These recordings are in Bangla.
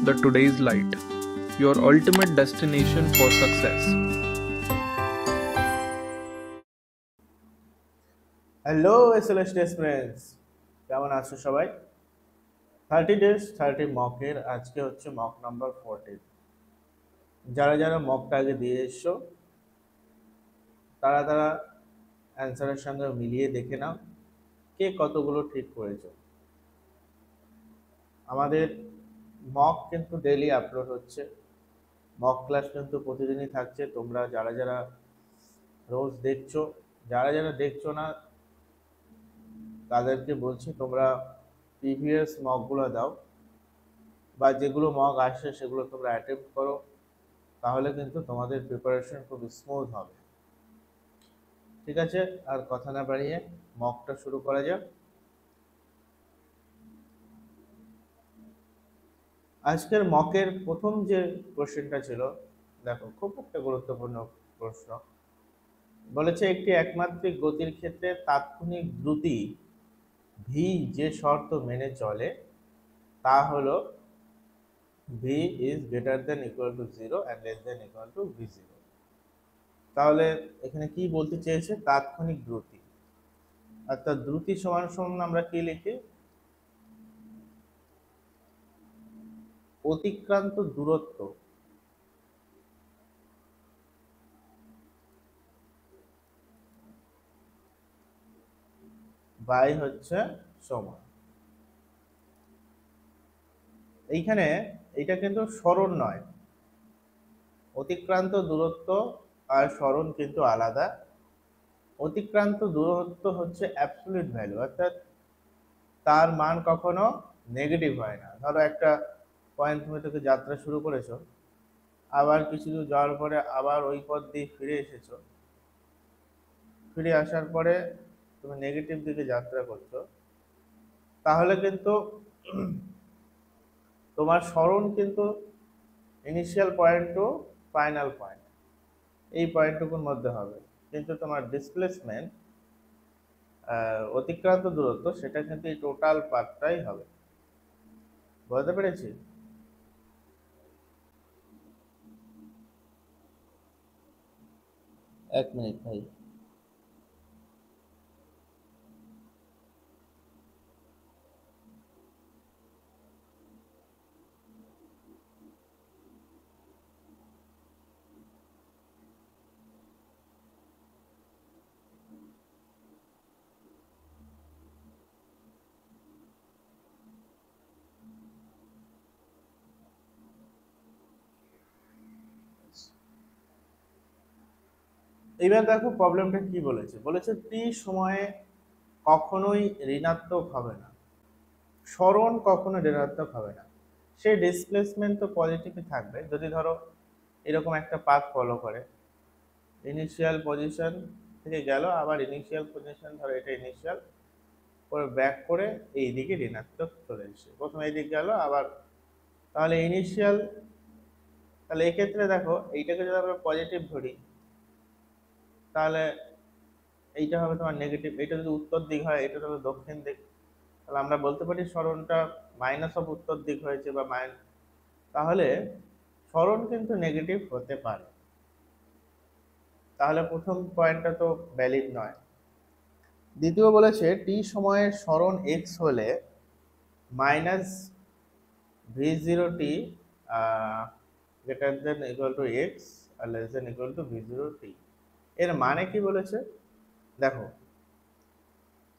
the Today's Light, your ultimate destination for success. Hello SLS friends, কেমন আছো সবাই? 30 days 30 মকের আজকে হচ্ছে মক নাম্বার 14। যারা যারা মকটা আগে দিয়ে এসছো তারা তারা অ্যান্সারের সঙ্গে মিলিয়ে দেখে নাও কে কতগুলো ঠিক করেছো। আমাদের মক কিন্তু ডেইলি আপলোড হচ্ছে, মক ক্লাস কিন্তু প্রতিদিনই থাকছে। তোমরা যারা যারা রোজ দেখছো, যারা যারা দেখছো না তাদেরকে বলছি তোমরা প্রিভিয়াস মকগুলো দাও বা যেগুলো মক আসছে সেগুলো তোমরা অ্যাটেম্প্ট করো, তাহলে কিন্তু তোমাদের প্রিপারেশন খুব স্মুথ হবে। ঠিক আছে, আর কথা না বাড়িয়ে মকটা শুরু করা যাক। আজকের মকের প্রথম যে কোশ্চেনটা ছিল, দেখো খুব একটা গুরুত্বপূর্ণ প্রশ্ন। বলেছে একটি একমাত্রিক গতির ক্ষেত্রে তাৎক্ষণিক দ্রুতি ভি যে শর্ত মেনে চলে তা হলো V is greater than equal to zero and less than equal to V zero. তাহলে এখানে কি বলতে চেয়েছে? তাৎক্ষণিক দ্রুতি, অর্থাৎ দ্রুতি সমান সমান আমরা কি লিখি? অতিক্রান্ত দূরত্ব বাই হচ্ছে সময়। এইখানে এইটা কিন্তু সরণ নয়, অতিক্রান্ত দূরত্ব আর সরণ কিন্তু আলাদা। অতিক্রান্ত দূরত্ব হচ্ছে অ্যাবসলিউট ভ্যালু, অর্থাৎ তার মান কখনো নেগেটিভ হয় না। ধরো একটা পয়েন্ট থেকে যাত্রা শুরু করেছো, আবার কিছু দূর যাওয়ার পরে আবার ওই পথ দিয়ে ফিরে এসেছো, ফিরে আসার পরে তুমি নেগেটিভ দিকে যাত্রা করছো, তাহলে কিন্তু তোমার সরণ কিন্তু initial point to final point এই পয়েন্টটুকুর মধ্যে হবে, কিন্তু তোমার ডিসপ্লেসমেন্ট অতিক্রান্ত দূরত্ব সেটা কিন্তু এই টোটাল পাথটাই হবে। বুঝতে পেরেছি? এক মিনিট ভাই। এইবার দেখো প্রবলেমটা কি বলেছে। বলেছে টি সময়ে কখনোই ঋণাত্মক হবে না, সরণ কখনো ঋণাত্মক হবে না। সেই ডিসপ্লেসমেন্ট তো পজিটিভই থাকবে। যদি ধরো এরকম একটা পাথ ফলো করে, ইনিশিয়াল পজিশন থেকে গেল, আবার ইনিশিয়াল পজিশন, ধরো এটা ইনিশিয়াল করে ব্যাক করে এই দিকে ঋণাত্মক চলে এসে প্রথমে এই দিক গেল আবার, তাহলে ইনিশিয়াল, তাহলে এক্ষেত্রে দেখো এইটাকে যদি আমরা পজিটিভ ধরি তাহলে এইটা হবে তোমার নেগেটিভ। এটা যদি উত্তর দিক হয়, এটা হলো দক্ষিণ দিক, তাহলে আমরা বলতে পারি সরণটা মাইনাস অফ উত্তর দিক হয়েছে বা তাহলে সরণ কিন্তু নেগেটিভ হতে পারে। তাহলে প্রথম পয়েন্টটা তো ভ্যালিড নয়। দ্বিতীয় বলেছে টি সময়ের সরণ এক্স হলে minus V zero T greater than equal to X আর less than equal to V zero T. এর মানে কি বলেছে দেখো,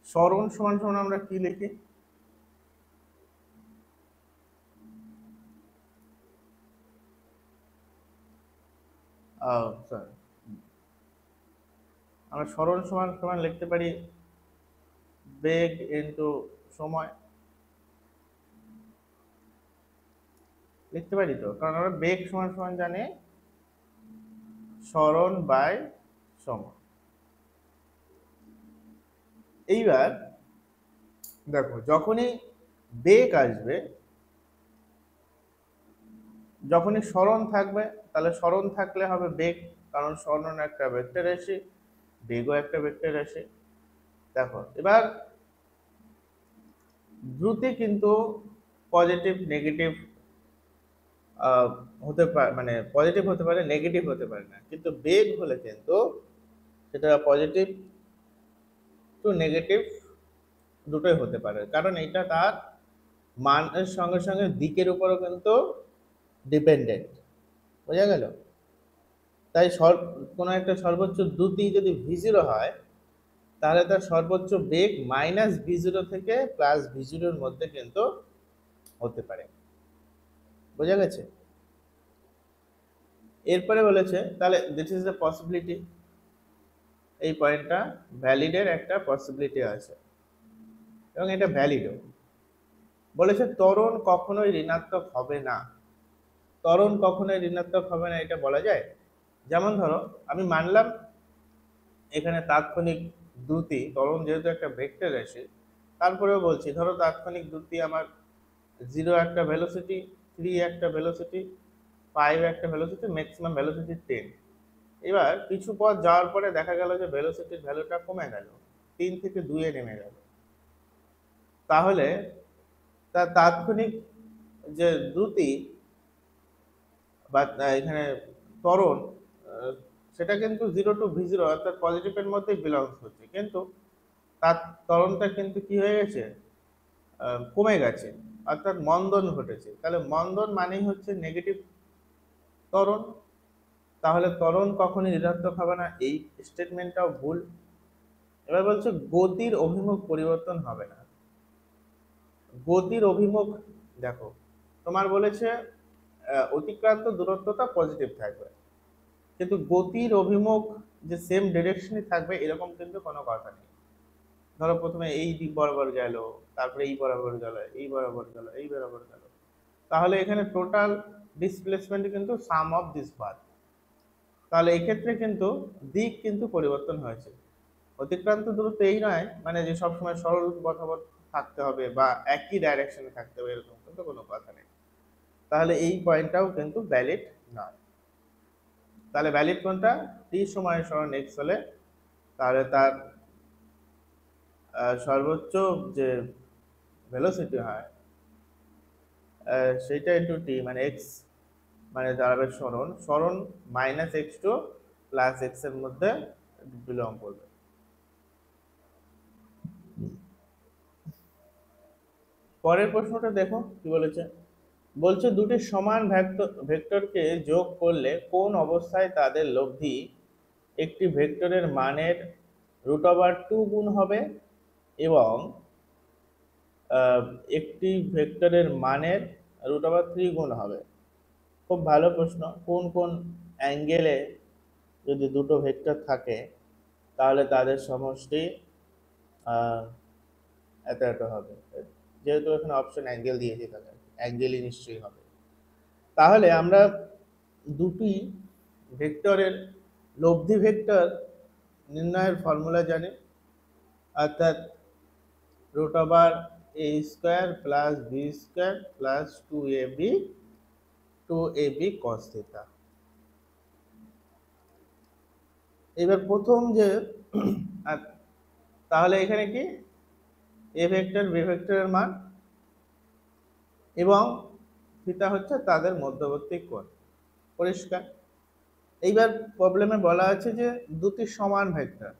সরণ সমান সমান আমরা কি লিখি? সরি, আমরা সরণ সমান সমান লিখতে পারি বেগ ইন্টু সময়, লিখতে পারি তো, কারণ আমরা বেগ সমান সমান জানি সরণ বাই সময়। এইবার দেখো যখনই বেগ আসবে, যখনই সরণ থাকবে, তাহলে সরণ থাকলে হবে বেগ, কারণ সরণ একটা ভেক্টর রাশি, বেগও একটা ভেক্টর রাশি। দেখো এবার দ্রুতি কিন্তু পজিটিভ নেগেটিভ আহ, হতে পারে, মানে পজিটিভ হতে পারে, নেগেটিভ হতে পারে না, কিন্তু বেগ হলে কিন্তু সেটা পজিটিভ টু নেগেটিভ দুটোই হতে পারে, কারণ এটা তার মানের সঙ্গে সঙ্গে দিকের উপরও কিন্তু ডিপেন্ডেন্ট। বোঝা গেল? তাই কোনো একটা সর্বোচ্চ দ্রুতি যদি v0 হয়, তাহলে তার সর্বোচ্চ বেগ -v0 থেকে +v0 মধ্যে কিন্তু হতে পারে। বোঝা গেছে? এরপরে বলেছে তাহলে দিস ইজ দ্য পসিবিলিটি, এই পয়েন্টটা ভ্যালিডের একটা পসিবিলিটি আছে এবং এটা ভ্যালিডও। বলেছে ত্বরণ কখনোই ঋণাত্মক হবে না। ত্বরণ কখনোই ঋণাত্মক হবে না এটা বলা যায়? যেমন ধরো আমি মানলাম এখানে তাৎক্ষণিক দ্রুতি, ত্বরণ যেহেতু একটা ভেক্টর রাশি, তারপরেও বলছি ধরো তাৎক্ষণিক দ্রুতি আমার 0 একটা ভেলোসিটি, 3 একটা ভেলোসিটি, 5 একটা ভেলোসিটি, ম্যাক্সিমাম ভেলোসিটি 10। এবার কিছু পথ যাওয়ার পরে দেখা গেল যে ভেলোসিটির ভ্যালুটা কমে গেল, 3 থেকে 2 এ নেমে গেল। তাহলে তার তাৎক্ষণিক যে দ্রুতি বা এখানে ত্বরণ, আহ, সেটা কিন্তু 0 to v0 অর্থাৎ পজিটিভের মধ্যেই বিলংস হচ্ছে, কিন্তু তার ত্বরণটা কিন্তু কি হয়ে গেছে, কমে গেছে, অর্থাৎ মন্দন ঘটেছে। তাহলে মন্দন মানেই হচ্ছে নেগেটিভ ত্বরণ। তাহলে ত্বরণ কখনই ঋণাত্মক হবে না, এই স্টেটমেন্টটাও ভুল। এবার বলছে গতির অভিমুখ পরিবর্তন হবে না। গতির অভিমুখ, দেখো তোমার বলেছে অতিক্রান্ত দূরত্বটা পজিটিভ থাকবে, কিন্তু গতির অভিমুখ যে সেম ডিরেকশনে থাকবে এরকম কিন্তু কোনো কথা নেই। ধরো প্রথমে এই দিক বরাবর গেল, তারপরে এই বরাবর গেল, এই বরাবর গেল, এই বরাবর গেল, তাহলে এখানে টোটাল ডিসপ্লেসমেন্ট কিন্তু সাম অফ দিস পাথ। তাহলে এই ক্ষেত্রে কিন্তু দিক কিন্তু পরিবর্তন হয়েছে। অতিক্রান্ত দূরত্ব এই নয় মানে যে সবসময় সরল বরাবর থাকতে হবে বা একই ডাইরেকশনে থাকতে হবে, এরকম কিন্তু কোনো কথা নেই। তাহলে এই পয়েন্টটাও কিন্তু ভ্যালিড নয়। তাহলে ভ্যালিড কোনটা? টি সময় সরণ এক্স হলে তাহলে তার সর্বোচ্চ যে ভেলোসিটি হয় সেটা ইন্টু টি মানে এক্স, মানে দাঁড়াবে সরণ, সরণ -x টু +x এর মধ্যে বিলং করবে। পরের প্রশ্নটা দেখো কি বলেছে। বলছে দুটি সমান ভেক্টরকে যোগ করলে কোন অবস্থায় তাদের লব্ধি একটি ভেক্টরের মানের √2 গুণ হবে এবং আহ, একটি ভেক্টরের মানের √3 গুণ হবে। খুব ভালো প্রশ্ন। কোন কোন অ্যাঙ্গেলে যদি দুটো ভেক্টর থাকে তাহলে তাদের সমষ্টি আহ, এত এত হবে। যেহেতু এখানে অপশন অ্যাঙ্গেল দিয়েছি তাহলে অ্যাঙ্গেলই নিশ্চয়ই হবে। তাহলে আমরা দুটি ভেক্টরের লব্ধি ভেক্টর নির্ণয়ের ফর্মুলা জানি, অর্থাৎ √a² + b² + 2ab cos θ। এবার প্রথম যে আহ, তাহলে এখানে কি এ ভেক্টর বি ভেক্টরের মান এবং থিটা হচ্ছে তাদের মধ্যবর্তী কোণ। পরিষ্কার? এইবার প্রবলেমে বলা আছে যে দুটি সমান ভেক্টর,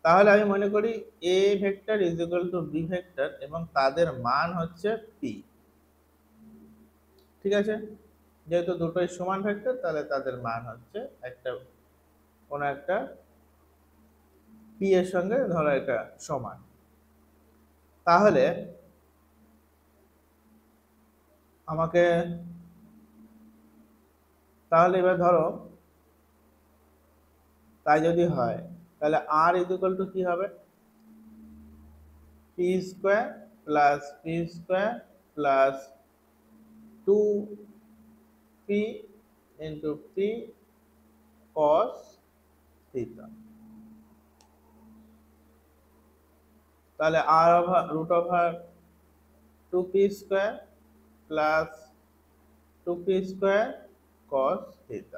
তাহলে আমি মনে করি A vector is equal to B vector এবং তাদের মান হচ্ছে পি। ঠিক আছে? যেহেতু দুটোই সমান ভেক্টর তাহলে তাদের মান হচ্ছে একটা কোনো একটা পি এর সঙ্গে ধরো এটা সমান। তাহলে আমাকে তাহলে এবার ধরো তাই যদি হয় তাহলে আর ইজ ইকুয়াল টু কি হবে, p² + p² + 2p into p cos θ। তাহলে r over √2p² + 2p² cos θ।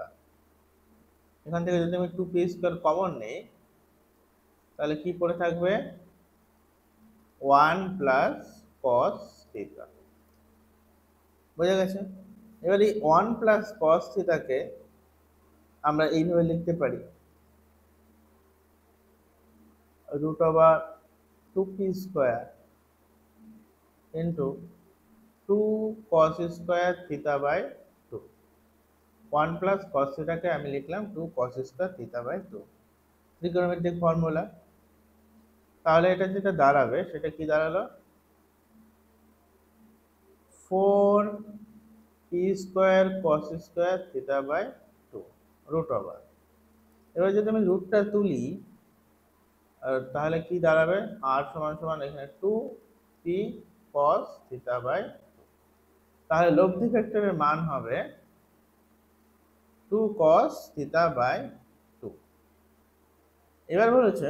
এখান থেকে যদি আমি 2p² কমন নেই তাহলে কি পড়ে থাকবে, 1 + cos θ। বোঝা গেছে? এবার এই 1 প্লাস কস থিটাকে আমরা এইভাবে লিখতে পারি root over 2p square into 2 cos square theta by 2। 1 plus cos থিটাকে আমি লিখলাম 2 cos স্কোয়ার থিটা বাই 2, ত্রিকোণমিতিক ফর্মুলা। তাহলে এটা যেটা দাঁড়াবে সেটা কি দাঁড়ালো, 4p square cos square theta by 2 root over. এবার যদি আমি রুটটা তুলি তাহলে কি দাঁড়াবে, r সমান সমান এখানে 2p cos থিটা বাই 2। তাহলে লব্ধি ভেক্টরের মান হবে 2 cos থিটা বাই 2। এবার বলেছে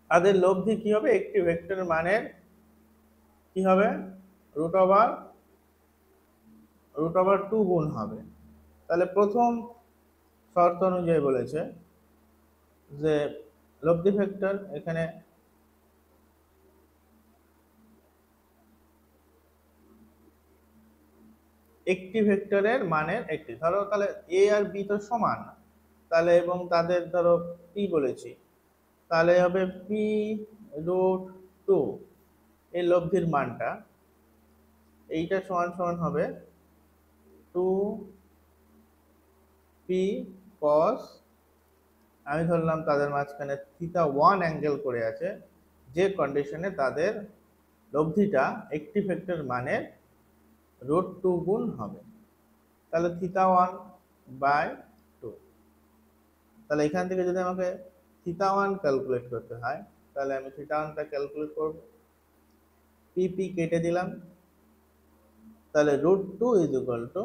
তাদের লব্ধি কি হবে, একটি ভেক্টরের মানের কি হবে রুট ওভার 2 গুণ হবে। তাহলে প্রথম শর্ত অনুযায়ী বলেছে যে লব্ধি ভেক্টর এখানে একটি ভেক্টরের মানের একটি, ধরো তাহলে এ আর বি তো সমান, তাহলে এবং তাদের ধরো পি বলেছি, তাহলে হবে পি রুট 2 এই লব্ধির মানটা, এইটা সমান সমান হবে 2p cos, আমি ধরলাম তাদের মাঝখানে থিটা 1 অ্যাঙ্গেল করে আছে, যে কন্ডিশনে তাদের লব্ধিটা একটি ভেক্টর মানের রুট 2 গুণ হবে। তাহলে থিটা 1 বাই 2। তাহলে এখান থেকে যদি আমাকে থিটা 1 ক্যালকুলেট করতে হয় তাহলে আমি থিটা 1টা ক্যালকুলেট করব, পি কেটে দিলাম, তাহলে root 2 is equal to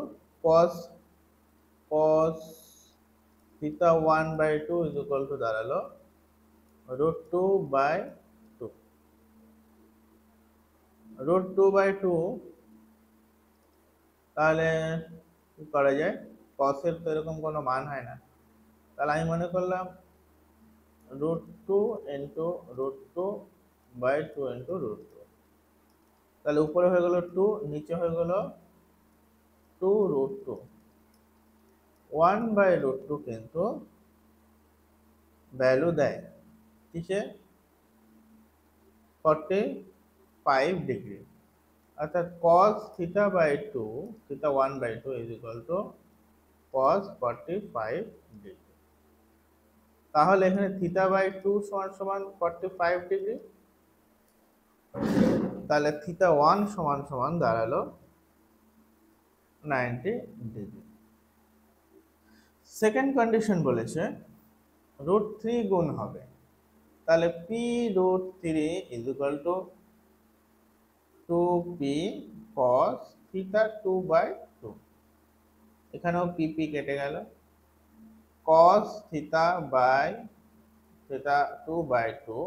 cos theta 1 by 2 is equal to দাঁড়ালো রুট 2 বাই 2। রুট 2 বাই 2 তাহলে কি করা যায়, cos এর তো এরকম কোনো মান হয় না, তাহলে আমি মনে করলাম root 2 into root 2 by 2 into root 2। তাহলে উপরে হয়ে গেল 2, নিচে হয়ে গেল 2 রুট 2। 1 বাই রুট 2 কিন্তু ভ্যালু দেয় কিসে, 45 ডিগ্রি, অর্থাৎ cos theta by 2 theta 1 by 2 is equal to cos 45 degree. তাহলে এখানে থিটা বাই 2 সমান সমান 45 ডিগ্রি, তাহলে থিটা 1 সমান সমান দাঁড়ালো 90 ডিগ্রি। সেকেন্ড কন্ডিশন বলেছে রুট 3 গুণ হবে, তাহলে P root 3 is equal to 2p cos theta 2 by 2। এখানেও পি কেটে গেল, cos theta by theta 2 by 2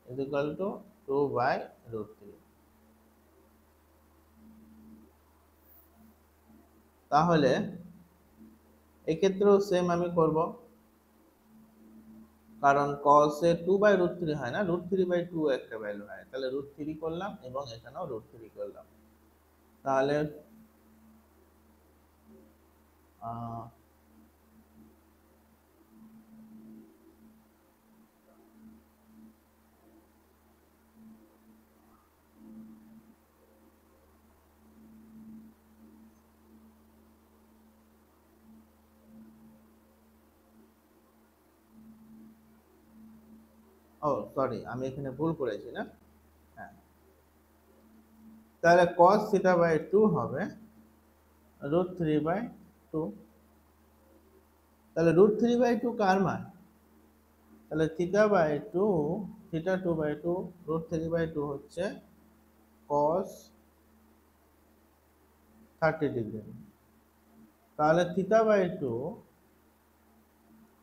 is equal to 2 by root 3। তাহলে এক্ষেত্রেও সেম আমি করব, কারণ cos এ 2 বাই রুট 3 হয় না, রুট 3 বাই 2 একটা ভ্যালু হয়, তাহলে রুট 3 করলাম এবং এখানেও রুট 3 করলাম। তাহলে ও সরি, আমি এখানে ভুল করেছি না, হ্যাঁ, তাহলে cos থিটা বাই 2 হবে রুট 3 বাই 2। তাহলে রুট 3 বাই 2 কার মান, তাহলে theta by 2 theta 2 by 2 root 3 by 2 হচ্ছে cos 30 ডিগ্রি। তাহলে theta by 2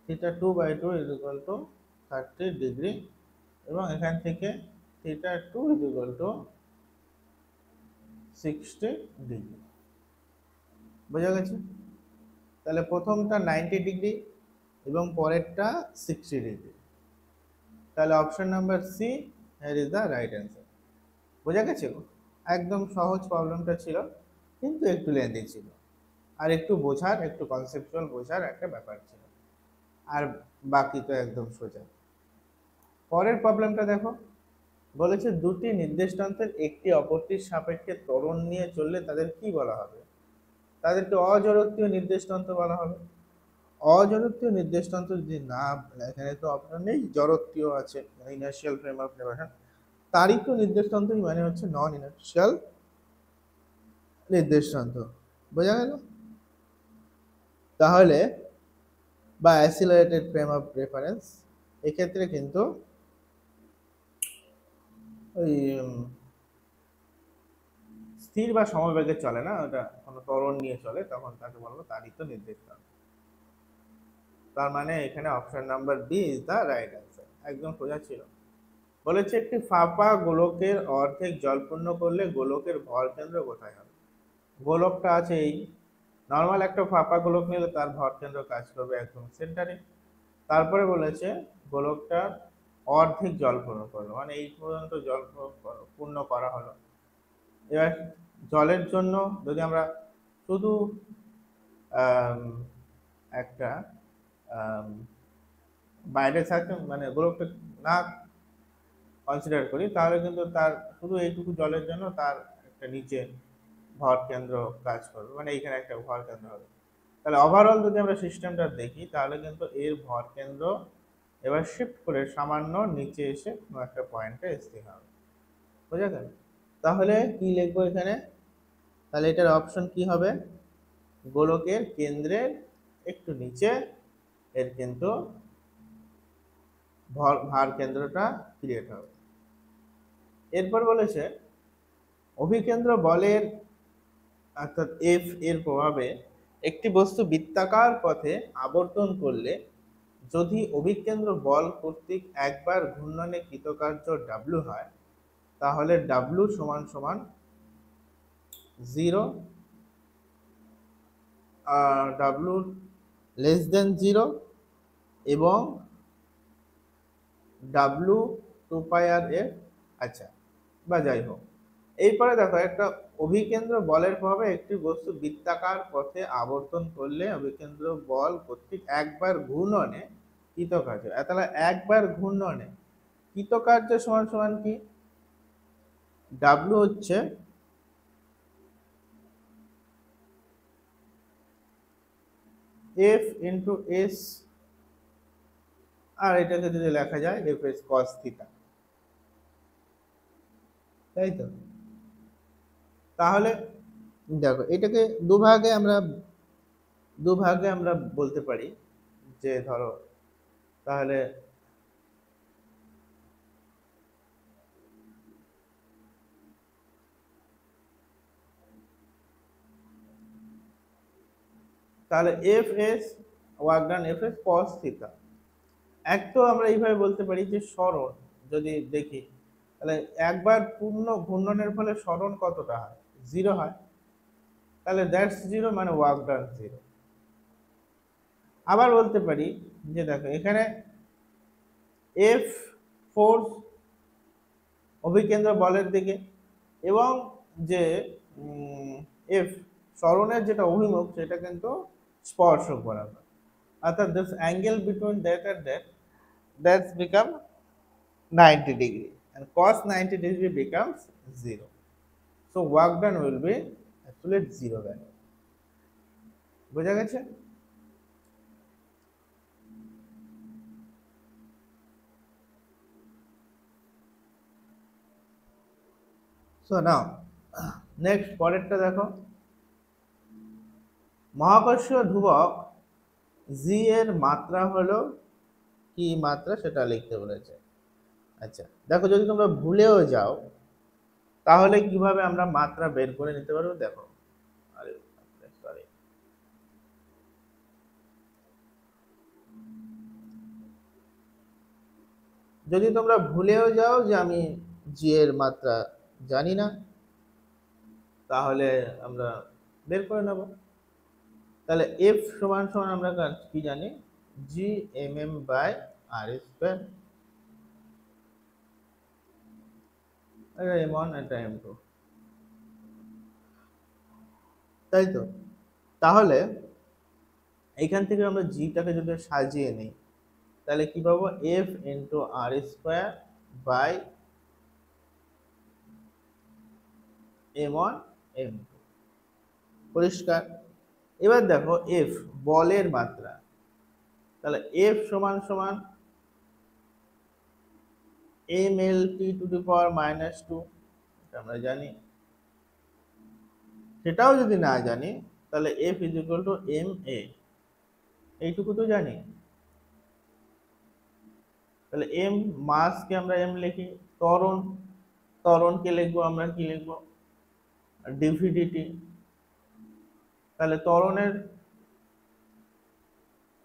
theta 2 by 2 is equal to 30 degree, এবং এখান থেকে theta 2 is equal to 60 degree. বোঝা গেছে? তাহলে প্রথমটা 90 ডিগ্রি এবং পরেরটা 60 ডিগ্রি। তাহলে option number C here is the right answer. বোঝা গেছে? একদম সহজ প্রবলেমটা ছিল। কিন্তু একটু লেন্দি ছিল, আর একটু বোঝার, একটু কনসেপচুয়াল বোঝার একটা ব্যাপার ছিল, আর বাকি তো একদম সোজা। পরের প্রবলেমটা দেখো, বলেছে দুটি নির্দেশতন্ত্রের একটি অপরটির সাপেক্ষে ত্বরণ নিয়ে চললে তাদের কি বলা হবে? তাদেরকে অজড়ত্বীয় নির্দেশতন্ত্র বলা হবে। অজড়ত্বীয় নির্দেশতন্ত্র যদি না, এখানে তো অপশন নেই, জড়ত্বীয় আছে, ইনার্শিয়াল ফ্রেম অফ রেফারেন্স। তারিত নির্দেশতন্ত্র মানে হচ্ছে নন ইনার্শিয়াল নির্দেশতন্ত্র, বোঝা গেল? তাহলে বা অ্যাসিলারেটেড ফ্রেম অফ রেফারেন্স, এক্ষেত্রে কিন্তু ওই স্থির বা সমবেগে চলে না, ওটা কোনো ত্বরণ নিয়ে চলে, তখন তাকে বলবো তারিত নির্দেশতন্ত্র। তার মানে এখানে option number B is the right answer, একদম সোজা ছিল। বলেছে একটি ফাঁপা গোলকের অর্ধেক জল পূর্ণ করলে গোলকের ভর কেন্দ্র কোথায় হবে? গোলকটা আছে এই, নর্মাল একটা ফাঁপা গোলক নিলে তার ভর কেন্দ্র কাজ করবে একদম সেন্টারে। তারপরে বলেছে গোলকটা অর্ধেক জল পূর্ণ করলো, মানে এই পর্যন্ত জল পূর্ণ করা হলো। এবার জলের জন্য যদি আমরা শুধু একটা বাইরে থাকে মানে গোলকটা না কনসিডার করি, তাহলে কিন্তু তার শুধু এইটুকু জলের জন্য তার একটা নিচে ভর কেন্দ্র কাজ করবে, মানে এইখানে একটা ভর কেন্দ্র হবে। তাহলে ওভারঅল যদি আমরা সিস্টেমটা দেখি, তাহলে কিন্তু এর ভর কেন্দ্র এবার শিফট করে সামান্য নিচে এসে কোনো একটা পয়েন্টে স্থির হবে, বোঝা গেল? তাহলে কি লিখবো এখানে? তাহলে এটার অপশন কি হবে? গোলকের কেন্দ্রের একটু নিচে এর কিন্তু ভার কেন্দ্রটা ক্রিয়েট হবে। এরপর বলেছে অভিকেন্দ্র বলের অর্থাৎ এফ এর প্রভাবে একটি বস্তু বৃত্তাকার পথে আবর্তন করলে যদি অভিকেন্দ্র বল কর্তৃক একবার ঘূর্ণনে কৃতকার্য ডাব্লু হয়, তাহলে ডাব্লু সমান সমান 0, ডাব্লু লেস দেন 0 এবং ডাব্লু 2πr/f। আচ্ছা, বা যাই হোক, এরপরে দেখো একটা অভিকেন্দ্র বলের প্রভাবে একটি বস্তু বৃত্তাকার পথে আবর্তন করলে অভিকেন্দ্র বল কর্তৃক একবার ঘূর্ণনে কৃতকার্য, তাহলে একবার ঘূর্ণনে কৃতকার্য সমান সমান কি? ডাব্লু হচ্ছে এফ ইন্টু এস, আর এটাকে যদি লেখা যায় এফ এস কস থিটা, তাই তো? তাহলে দেখো এটাকে দুভাগে আমরা বলতে পারি, যে ধরো তাহলে তাহলে F S work done F S cos theta. এক তো আমরা এইভাবে বলতে পারি যে সরণ যদি দেখি, তাহলে একবার পূর্ণ ঘূর্ণনের ফলে সরণ কতটা হয়? 0 হয়, তাহলে দ্যাটস 0 মানে ওয়ার্ক ডান 0। আবার বলতে পারি যে দেখো এখানে এফ ফোর্স অভিকেন্দ্র বলের দিকে, এবং যে এফ সরণের যেটা অভিমুখ সেটা কিন্তু স্পর্শক বরাবর, অর্থাৎ দিস অ্যাঙ্গেল বিটুইন দ্যাট আর that, that's become 90 degree and cos 90 degree becomes 0. So work done will be actually 0 value. বোঝা গেছে? So now next পরেরটা দেখো, মহাকর্ষীয় ধ্রুবক g এর মাত্রা হলো কি মাত্রা সেটা লিখতে বলেছে। আচ্ছা দেখো, যদি তোমরা ভুলেও যাও তাহলে কিভাবে আমরা মাত্রা বের করে নিতে পারবো দেখো। আরে সরি, যদি তোমরা ভুলেও যাও যে আমি জি এর মাত্রা জানি না, তাহলে আমরা বের করে নেব। তাহলে এফ সমান সমান আমরা কি জানি? G M M by R square, এটা এম ওয়ান, এটা এম টু। তাই তো? তাহলে এইখান থেকে আমরা জিটাকে যদি সাজিয়ে নিই তাহলে কি পাবো, F into R square by m1 m2। পরিষ্কার? এবার দেখো এফ বলের মাত্রা, তাহলে এফ সমান সমান mlt⁻², আমরা জানি। সেটাও যদি না জানি তাহলে F is equal to M A, এইটুকু তো জানি। তাহলে এম মাসকে আমরা এম লিখি, ত্বরণকে লিখবো আমরা কি লিখবো, ডিভিডিটি। তাহলে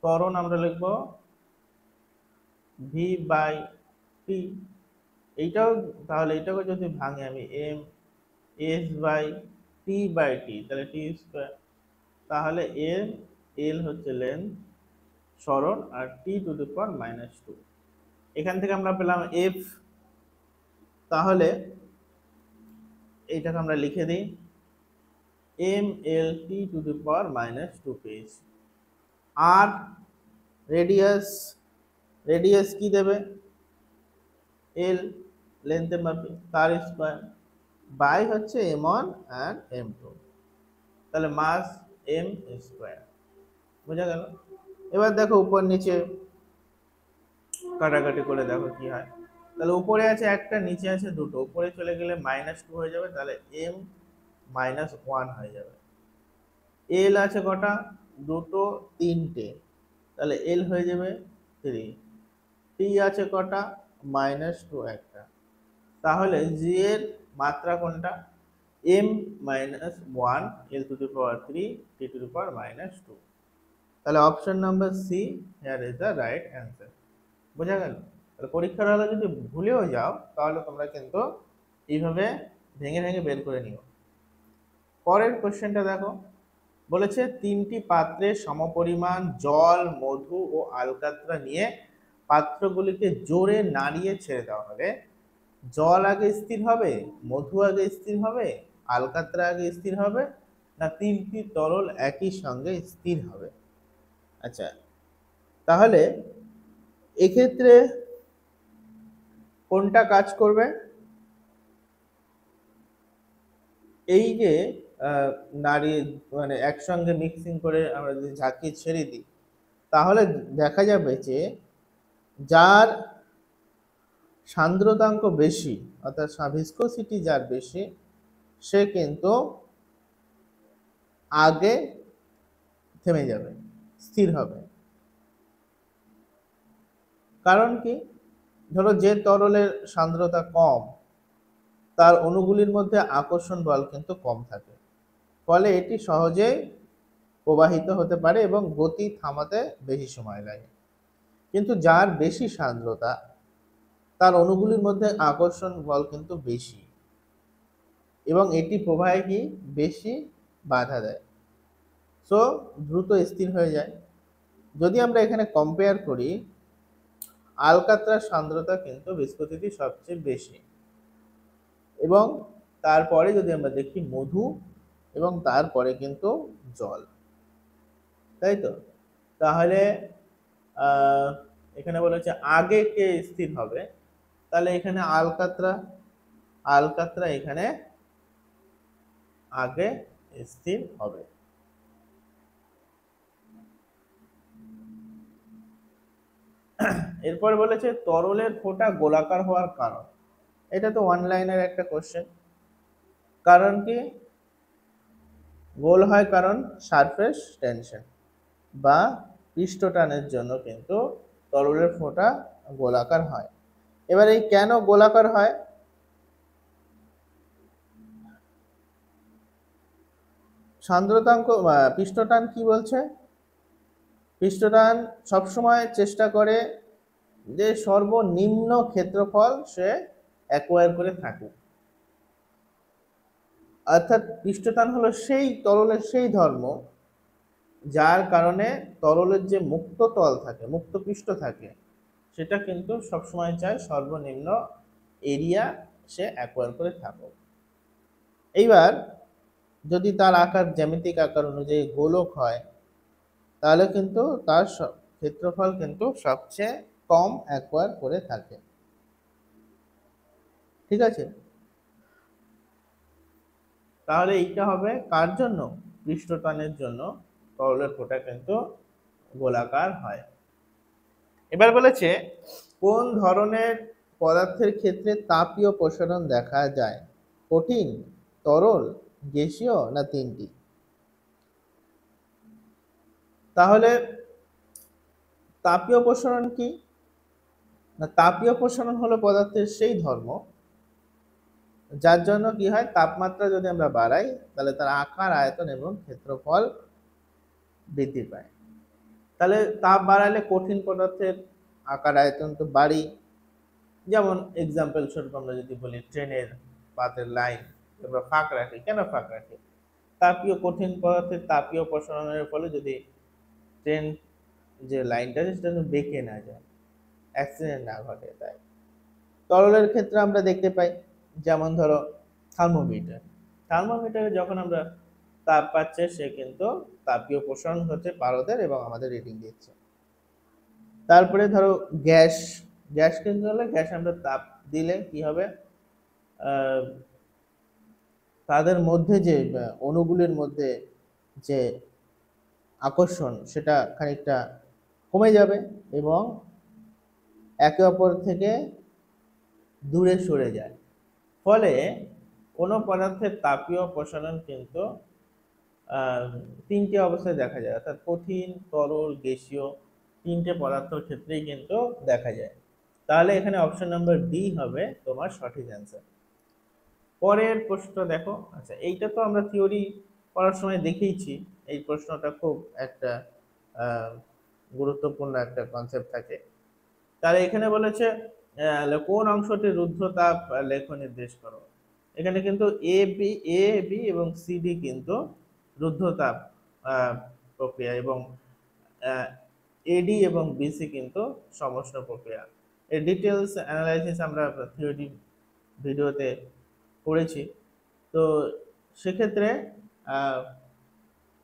ত্বরণ আমরা লিখবো ভি বাই টি। এইটাও তাহলে এটাকে যদি ভাঙি আমি M S by T by T, তাহলে টি স্কোয়ার। তাহলে এল হচ্ছে লেন্থ সরণ আর t⁻²। এখান থেকে আমরা পেলাম এফ। তাহলে এইটাকে আমরা লিখে দিই mlt⁻² পেয়েছি। আর রেডিয়াস কি দেবে, এল লেন্থের মাপে, তার স্কোয়ার বাই হচ্ছে m1 আর m2, তাহলে মাস m স্কোয়ার। বোঝা গেল? এবার দেখো উপর নিচে কাটাকাটি করে দেখো কি হয়। তাহলে উপরে আছে একটা, নিচে আছে দুটো, উপরে চলে গেলে -2 হয়ে যাবে, তাহলে m-1 হয়ে যাবে। এল আছে কটা, দুটো তিনটে, তাহলে এল হয়ে যাবে 3। টি আছে কটা, -2 একটা, তাহলে জি এর মাত্রা কোনটা, m-1 l⁻³ t⁻²। তাহলে option number C here is the right answer. বোঝা গেল? তাহলে পরীক্ষার হলে যদি ভুলেও যাও তাহলে তোমরা কিন্তু এইভাবে ভেঙে ভেঙে বের করে নিও। পরের কোশ্চেনটা দেখো, বলেছে 3টি পাত্রে সমপরিমাণ জল, মধু ও আলকাত্রা নিয়ে পাত্রগুলিকে জোরে নাড়িয়ে ছেড়ে দেওয়া হলে জল আগে স্থির হবে, মধু আগে স্থির হবে, আলকাত্রা আগে স্থির হবে, না 3টি তরল একই সঙ্গে স্থির হবে? আচ্ছা, তাহলে এক্ষেত্রে কোনটা কাজ করবে? এই যে নাড়িয়ে মানে একসঙ্গে মিক্সিং করে আমরা যদি ঝাঁকিয়ে ছেড়ে দিই তাহলে দেখা যাবে যে যার সান্দ্রতাঙ্ক বেশি অর্থাৎ ভিসকোসিটি যার বেশি সে কিন্তু আগে থেমে যাবে, স্থির হবে। কারণ কি, ধরো যে তরলের সান্দ্রতা কম তার অণুগুলির মধ্যে আকর্ষণ বল কিন্তু কম থাকে, ফলে এটি সহজেই প্রবাহিত হতে পারে এবং গতি থামাতে বেশি সময় লাগে। কিন্তু যার বেশি সান্দ্রতা তার অণুগুলির মধ্যে আকর্ষণ বল কিন্তু বেশি এবং এটি প্রবাহে কি বেশি বাধা দেয়, সো দ্রুত স্থির হয়ে যায়। যদি আমরা এখানে কম্পেয়ার করি, আলকাত্রার সান্দ্রতা কিন্তু ভিসকোসিটি সবচেয়ে বেশি এবং তারপরে যদি আমরা দেখি মধু এবং তারপরে কিন্তু জল, তাই তো? তাহলে এখানে বলেছে আগে কে স্থির হবে, তাহলে এখানে আলকাত্রা এখানে আগে স্থির হবে। এরপর বলেছে তরলের ফোঁটা গোলাকার হওয়ার কারণ। এটা তো ওয়ান লাইনের একটা কোশ্চেন। কারণ কি, গোল হয় কারণ সারফেস টেনশন বা পৃষ্ঠটানের জন্য কিন্তু তরলের ফোঁটা গোলাকার হয়। এবার এই কেন গোলাকার হয়, সান্দ্রতাঙ্ক পৃষ্ঠটান কি বলছে, পৃষ্ঠটান সবসময় চেষ্টা করে যে সর্বনিম্ন ক্ষেত্রফল সে অ্যাকোয়ার করে থাকুক, অর্থাৎ পৃষ্ঠটান হলো সেই তরলের সেই ধর্ম যার কারণে তরলের যে মুক্ত তল থাকে, মুক্ত পৃষ্ঠ থাকে, সেটা কিন্তু সবসময় চায় সর্বনিম্ন এরিয়া সে অ্যাকোয়ার করে থাকুক। এইবার যদি তার আকার জ্যামিতিক আকার অনুযায়ী গোলক হয়, তাহলে কিন্তু তার ক্ষেত্রফল কিন্তু সবচেয়ে কম অ্যাকোয়ার করে থাকে। ঠিক আছে, তাহলে এইটা হবে কার জন্য? পৃষ্ঠটানের জন্য তরলের ফোঁটা কিন্তু গোলাকার হয়। এবার বলেছে কোন ধরনের পদার্থের ক্ষেত্রে তাপীয় প্রসারণ দেখা যায়? কঠিন, তরল, গ্যাসীয় না তিনটি? তাহলে তাপীয় প্রসারণ কি না? তাপীয় প্রসারণ হলো পদার্থের সেই ধর্ম যার জন্য কি হয়, তাপমাত্রা যদি আমরা বাড়াই তাহলে তার আকার, আয়তন এবং ক্ষেত্রফল বৃদ্ধি পায়। তাহলে তাপ বাড়ালে কঠিন পদার্থের আকার, আয়তন তো বাড়ি। যেমন এক্সাম্পল স্বরূপ আমরা যদি বলি ট্রেনের পাতের লাইন আমরা ফাঁক রাখি, কেন ফাঁক রাখি? তাপীয় কঠিন পদার্থের তাপীয় প্রসারণের ফলে যদি ট্রেন যে লাইনটা আছে সেটা যেন বেঁকে না যায়, অ্যাক্সিডেন্ট না ঘটে। তাই তরলের ক্ষেত্রে আমরা দেখতে পাই, যেমন ধরো থার্মোমিটার। থার্মোমিটারে যখন আমরা তাপ পাচ্ছে, সে কিন্তু তাপীয় প্রসারণ হচ্ছে পারদের এবং আমাদের রিডিং দিচ্ছে। তারপরে ধরো গ্যাস, গ্যাস কিন্তু হলে গ্যাস আমরা তাপ দিলে কি হবে, তাদের মধ্যে যে অণুগুলির মধ্যে যে আকর্ষণ সেটা খানিকটা কমে যাবে এবং একে অপর থেকে দূরে সরে যায়। ফলে কোনো পদার্থের তাপীয় প্রসারণ কিন্তু তিনটে অবস্থায় দেখা যায়, অর্থাৎ কঠিন, তরল, গ্যাসীয় তিনটে পদার্থের ক্ষেত্রেই কিন্তু দেখা যায়। তাহলে এখানে অপশন নাম্বার ডি হবে তোমার সঠিক অ্যান্সার। পরের প্রশ্ন দেখো। আচ্ছা, এইটা তো আমরা থিওরি পড়ার সময় দেখেইছি। এই প্রশ্নটা খুব একটা গুরুত্বপূর্ণ একটা কনসেপ্ট থাকে। তাহলে এখানে বলেছে কোন অংশটি রুদ্ধতাপ লেখ নির্দেশ করো। এখানে কিন্তু এ বি এবং সিডি কিন্তু রুদ্ধতাপ প্রক্রিয়া এবং এডি এবং বিসি কিন্তু সমষ্ণ প্রক্রিয়া। এর ডিটেলস অ্যানালাইসিস আমরা থিওরি ভিডিওতে করেছি। তো সেক্ষেত্রে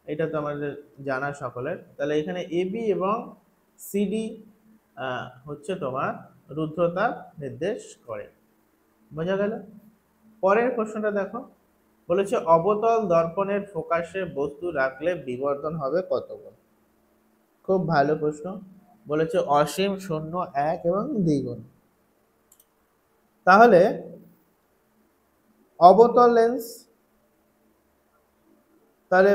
এটা তো আমাদের জানা সকলের। তাহলে এখানে এবি এবং সিডি হচ্ছে তোমার রুদ্ধতাপ নির্দেশ করে। বোঝা গেল? পরের প্রশ্নটা দেখো, বলেছে অবতল দর্পণের ফোকাসে বস্তু রাখলে বিবর্ধন হবে কত গুণ? খুব ভালো প্রশ্ন। বলেছে অসীম, শূন্য, 1 এবং দ্বিগুণ। তাহলে অবতল লেন্স, তাহলে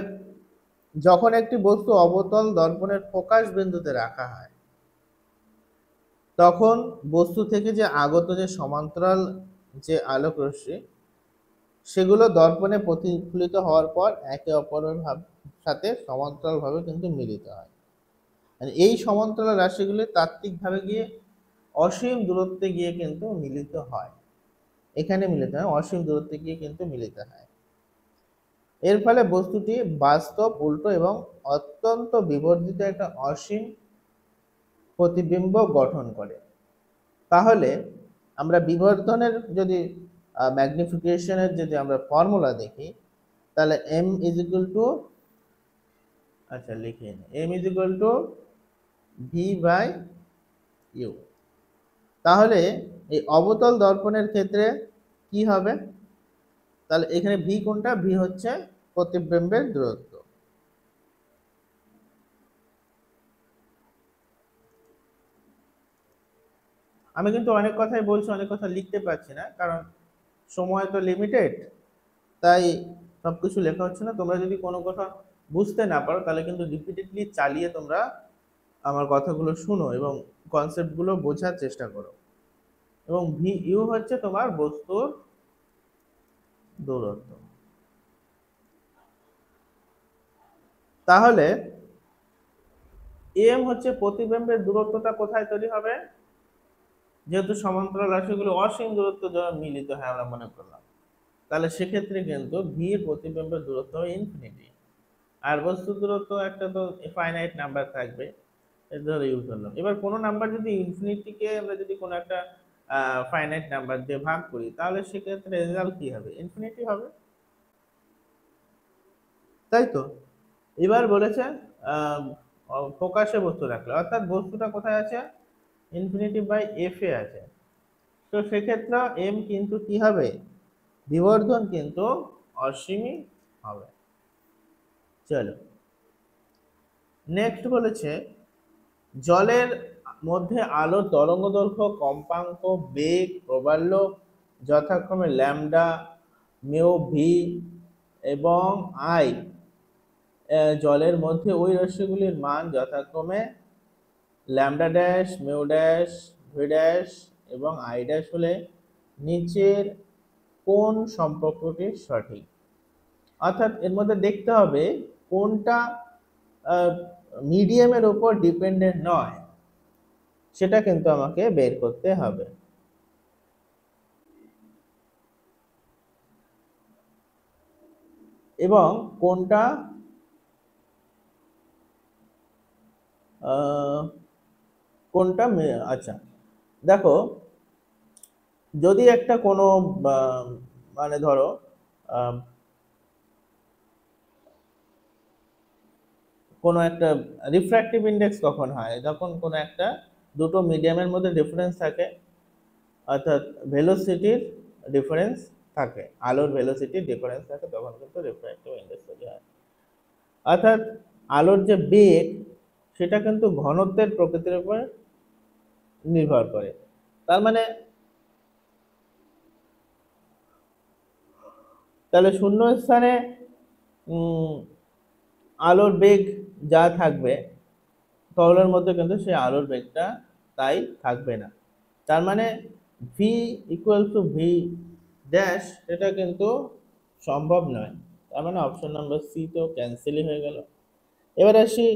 যখন একটি বস্তু অবতল দর্পণের ফোকাস বিন্দুতে রাখা হয়, তখন বস্তু থেকে যে আগত যে সমান্তরাল যে আলোক রশ্মি, সেগুলো দর্পণে প্রতিফলিত হওয়ার পর একে অপরের সাথে সমান্তরালভাবে কিন্তু মিলিত হয়। আর এই সমান্তরাল রাশিগুলি তাত্ত্বিকভাবে গিয়ে অসীম দূরত্বে গিয়ে কিন্তু মিলিত হয়। এখানে মিলিত হয়, অসীম দূরত্বে গিয়ে কিন্তু মিলিত হয়। এর ফলে বস্তুটি বাস্তব, উল্টো এবং অত্যন্ত বিবর্ধিত একটা অসীম প্রতিবিম্ব গঠন করে। তাহলে আমরা বিবর্ধনের যদি ম্যাগনিফিকেশনের যদি আমরা ফর্মুলা দেখি, তাহলে m ইজ ইকুয়াল টু, আচ্ছা লিখে নিই, m is equal to V by U. তাহলে এই অবতল দর্পণের ক্ষেত্রে কি হবে? তাহলে এখানে ভি কোনটা? ভি হচ্ছে প্রতিবিম্বের দূরত্ব। আমি কিন্তু অনেক কথাই বলছি, অনেক কথা লিখতে পারছি না, কারণ সময় তো লিমিটেড, তাই সবকিছু লেখা হচ্ছে না। তোমরা যদি কোনো কথা বুঝতে না পারো তাহলে কিন্তু রিপিটেডলি চালিয়ে তোমরা আমার কথাগুলো শুনো এবং কনসেপ্টগুলো বোঝার চেষ্টা করো। এবং ভি ইউ হচ্ছে তোমার বস্তুর দূরত্ব। তাহলে এম হচ্ছে প্রতিবিম্বের দূরত্বটা কোথায় তৈরি হবে? যেহেতু সমান্তরাল রাশিগুলো অসীম দূরত্ব যখন মিলিত হয় আমরা মনে করলাম, তাহলে সেক্ষেত্রে কিন্তু ভি এর প্রতিবিম্বের দূরত্ব হবে ইনফিনিটি। আর বস্তুর দূরত্ব একটা তো ফাইনাইট নাম্বার থাকবে, ধরে ইউ ধরলাম। এবার কোনো নাম্বার যদি ইনফিনিটিকে আমরা যদি কোনো একটা ফাইনাইট নাম্বার দিয়ে ভাগ করি, তাহলে সেক্ষেত্রে রেজাল্ট কি হবে? ইনফিনিটি হবে। তাই তো। এবার বলেছে ফোকাসে বস্তু রাখলে, অর্থাৎ বস্তুটা কোথায় আছে, ইনফিনিটি বাই এফ এ আছে। তো সেক্ষেত্রে এম কিন্তু কি হবে, বিবর্ধন কিন্তু অসীমই হবে। চলো নেক্সট বলেছে জলের মধ্যে আলোর তরঙ্গদৈর্ঘ্য, কম্পাঙ্ক, বেগ, প্রবাল্য যথাক্রমে ল্যামডা, মিউ, ভি এবং আই। জলের মধ্যে ওই রশ্মিগুলির মান যথাক্রমে lambda dash, mu dash, V dash এবং আই ড্যাশ হলে নিচের কোন সম্পর্কটি সঠিক। অর্থাৎ এর মধ্যে দেখতে হবে কোনটা মিডিয়ামের উপর ডিপেন্ডেন্ট নয়, সেটা কিন্তু আমাকে বের করতে হবে। এবং কোনটা কোনটা আচ্ছা দেখো, যদি একটা কোনো মানে ধরো কোনো একটা রিফ্র্যাক্টিভ ইন্ডেক্স কখন হয়, যখন কোনো একটা দুটো মিডিয়ামের মধ্যে ডিফারেন্স থাকে, অর্থাৎ ভেলোসিটির ডিফারেন্স থাকে, আলোর ভেলোসিটির ডিফারেন্স থাকে, তখন কিন্তু রিফ্র্যাক্টিভ ইন্ডেক্স তৈরি হয়। অর্থাৎ আলোর যে বেগ সেটা কিন্তু ঘনত্বের প্রকৃতির উপর নির্ভর করে। তার মানে তাহলে শূন্য স্থানে আলোর বেগ যা থাকবে তরলের মধ্যে কিন্তু সেই আলোর বেগটা তাই থাকবে না। তার মানে V equal to V dash এটা কিন্তু সম্ভব নয়। তার মানে অপশন নাম্বার সি তো ক্যান্সেলই হয়ে গেল। এবার আসি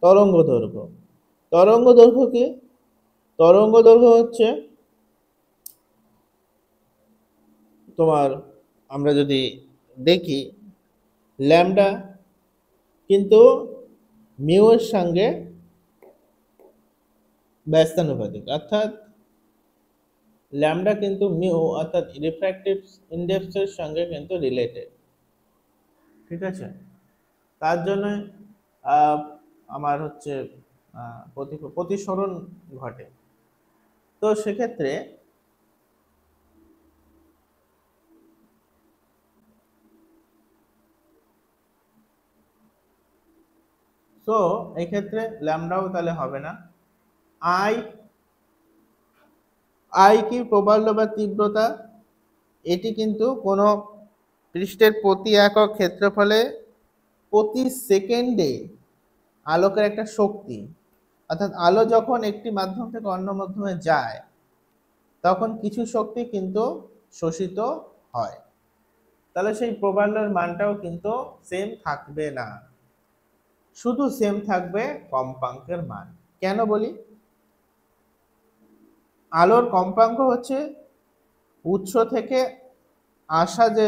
তরঙ্গ দৈর্ঘ্য। তরঙ্গ দৈর্ঘ্য কি, তরঙ্গ দৈর্ঘ্য হচ্ছে তোমার, আমরা যদি দেখি ল্যামডা কিন্তু মিউ এর সঙ্গে ব্যস্তানুপাতিক, অর্থাৎ ল্যামডা কিন্তু মিউ অর্থাৎ রিফ্র্যাক্টিভ ইন্ডেক্সের সঙ্গে কিন্তু রিলেটেড। ঠিক আছে, তার জন্য আমার হচ্ছে প্রতিসরণ ঘটে। তো সেক্ষেত্রে তো এক্ষেত্রে ল্যামডাও তাহলে হবে না। আই, আই কি প্রবাল্য বা তীব্রতা, এটি কিন্তু কোনো পৃষ্ঠের প্রতি একক ক্ষেত্রফলে প্রতি সেকেন্ডে আলোকের একটা শক্তি, অর্থাৎ আলো যখন একটি মাধ্যম থেকে অন্য মাধ্যমে যায় তখন কিছু শক্তি কিন্তু শোষিত হয়। তাহলে সেই প্রবাল্যের মানটাও কিন্তু সেম থাকবে না, শুধু সেম থাকবে কম্পাঙ্কের মান। কেন বলি, আলোর কম্পাঙ্ক হচ্ছে উৎস থেকে আসা যে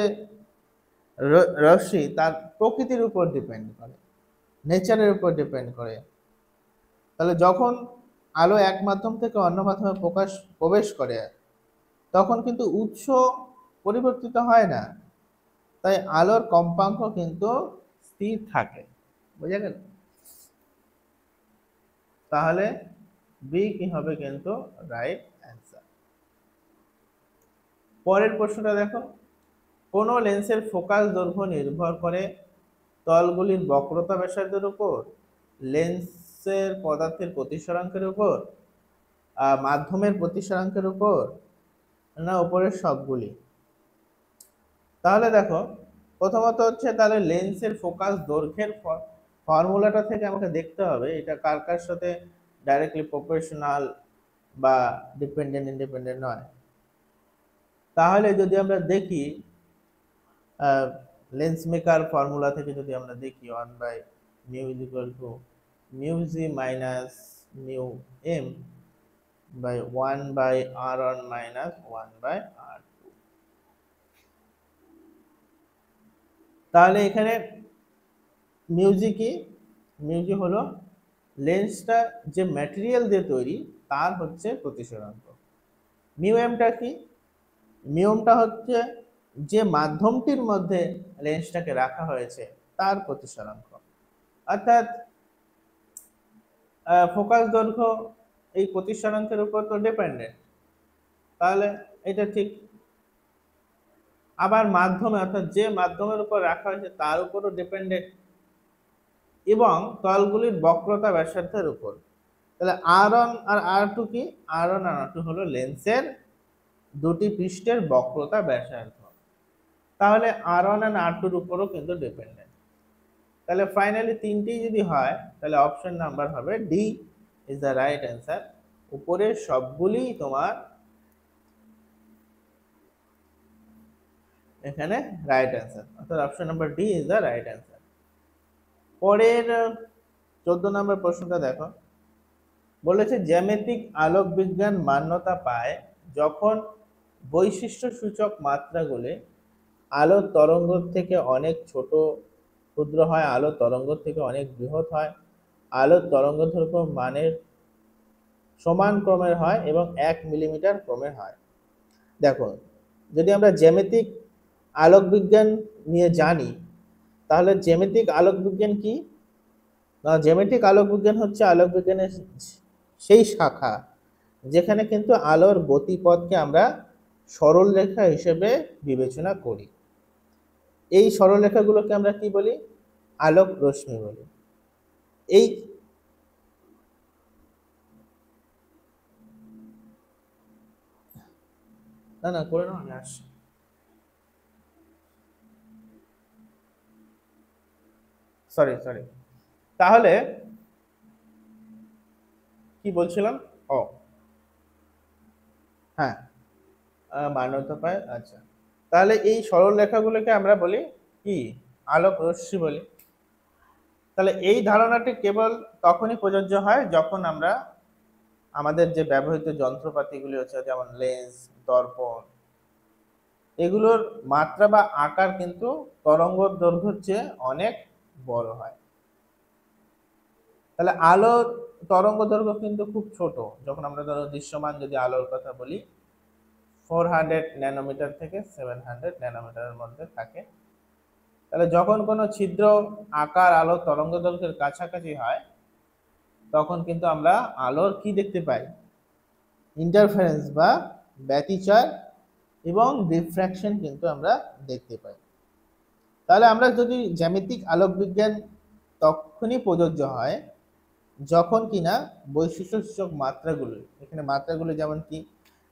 রশ্মি তার প্রকৃতির উপর ডিপেন্ড করে, নেচারের উপর ডিপেন্ড করে। তাহলে যখন আলো এক মাধ্যম থেকে অন্য মাধ্যমে প্রবেশ করে তখন কিন্তু উৎস পরিবর্তিত হয় না, তাই আলোর কম্পাঙ্ক কিন্তু স্থির থাকে। বুঝা গেল? তাহলে বি কি হবে কিন্তু রাইট অ্যান্সার। পরের প্রশ্নটা দেখো, কোন লেন্সের ফোকাস দৈর্ঘ্য নির্ভর করে তলগুলির বক্রতা ব্যাসার্ধের উপর, লেন্সের পদার্থের প্রতিসরাঙ্কের উপর, মাধ্যমের প্রতিসরাঙ্কের উপর, না উপরের সবগুলি। তাহলে দেখো প্রথমত হচ্ছে তাহলে লেন্সের ফোকাস দৈর্ঘ্যের ফর্মুলাটা থেকে আমাকে দেখতে হবে এটা কার কার সাথে ডাইরেক্টলি প্রপোর্শনাল বা ডিপেন্ডেন্ট ইন্ডিপেন্ডেন্ট নয়। তাহলে যদি আমরা দেখি লেন্স মেকার ফর্মুলা থেকে যদি আমরা দেখি 1 by mu is equal to mu G minus mu M by 1 by R one minus 1 by R two. তাহলে এখানে মিউজি কি, মিউজি হলো লেন্সটা যে ম্যাটেরিয়াল দিয়ে তৈরি তার হচ্ছে প্রতিসরাঙ্ক। মিউএমটা কি, মিউএমটা হচ্ছে যে মাধ্যমটির মধ্যে লেন্সটাকে রাখা হয়েছে তার প্রতিসরাঙ্ক। অর্থাৎ ফোকাস দৈর্ঘ্য এই প্রতিসরাঙ্কের উপর তো ডিপেন্ডেন্ট, তাহলে এটা ঠিক। আবার মাধ্যমে অর্থাৎ যে মাধ্যমের উপর রাখা হয়েছে তার উপরও ডিপেন্ডেন্ট, এবং তলগুলির বক্রতা ব্যাসার্ধের উপর। তাহলে R1 আর R2 কি? R1 আর R2 হলো লেন্সের দুটি পৃষ্ঠের বক্রতা ব্যাসার্ধ। তাহলে R1 আর R2 এর উপরও কিন্তু ডিপেন্ডেন্ট। তাহলে ফাইনালি তিনটি যদি হয় তাহলে অপশন নাম্বার হবে D is the right answer. উপরের সবগুলি তোমার এখানে রাইট অ্যান্সার, অর্থাৎ option number D is the right answer. পরের 14 নম্বর প্রশ্নটা দেখো, বলেছে জ্যামিতিক আলোক বিজ্ঞান মান্যতা পায় যখন বৈশিষ্ট্য সূচক মাত্রাগুলি আলোর তরঙ্গ থেকে অনেক ছোট ক্ষুদ্র হয়, আলোর তরঙ্গ থেকে অনেক বৃহৎ হয়, আলোর তরঙ্গ দৈর্ঘ্য মানের সমান ক্রমের হয় এবং 1 মিলিমিটার ক্রমের হয়। দেখো, যদি আমরা জ্যামিতিক আলোক বিজ্ঞান নিয়ে জানি তাহলে জ্যামিতিক আলোক বিজ্ঞান কি না? জ্যামিতিক আলোক বিজ্ঞান হচ্ছে আলোক বিজ্ঞানের সেই শাখা যেখানে কিন্তু আলোর গতিপথকে আমরা সরল রেখা হিসেবে বিবেচনা করি। এই সরল রেখাগুলোকে আমরা কি বলি? আলোক রশ্মি বলি। এই না না করে নাও, আমি আসছি। সরি সরি, তাহলে কি বলছিলাম? ও হ্যাঁ, মান্যতা পায়। আচ্ছা, তাহলে এই সরল রেখাগুলোকে আমরা বলি কি? আলোক রশ্মি বলি। তাহলে এই ধারণাটি কেবল তখনই প্রযোজ্য হয় যখন আমরা আমাদের যে ব্যবহৃত যন্ত্রপাতিগুলি হচ্ছে, যেমন লেন্স, দর্পণ, এগুলোর মাত্রা বা আকার কিন্তু তরঙ্গ দৈর্ঘ্যের চেয়ে অনেক বড় হয়। তাহলে আলোর তরঙ্গ দৈর্ঘ্য কিন্তু খুব ছোট। যখন আমরা ধরো দৃশ্যমান যদি আলোর কথা বলি, 400 ন্যানোমিটার থেকে 700 ন্যানোমিটারের মধ্যে থাকে। তাহলে যখন কোনো ছিদ্র আকার আলোর তরঙ্গ দৈর্ঘ্যের কাছাকাছি হয় তখন কিন্তু আমরা আলোর কি দেখতে পাই? ইন্টারফারেন্স বা ব্যতিচার এবং রিফ্র্যাকশন কিন্তু আমরা দেখতে পাই। তাহলে আমরা যদি জ্যামিতিক আলোক বিজ্ঞান তখনই প্রযোজ্য হয় যখন কিনা বৈশিষ্ট্যসূচক মাত্রাগুলো, এখানে মাত্রাগুলো যেমন কি,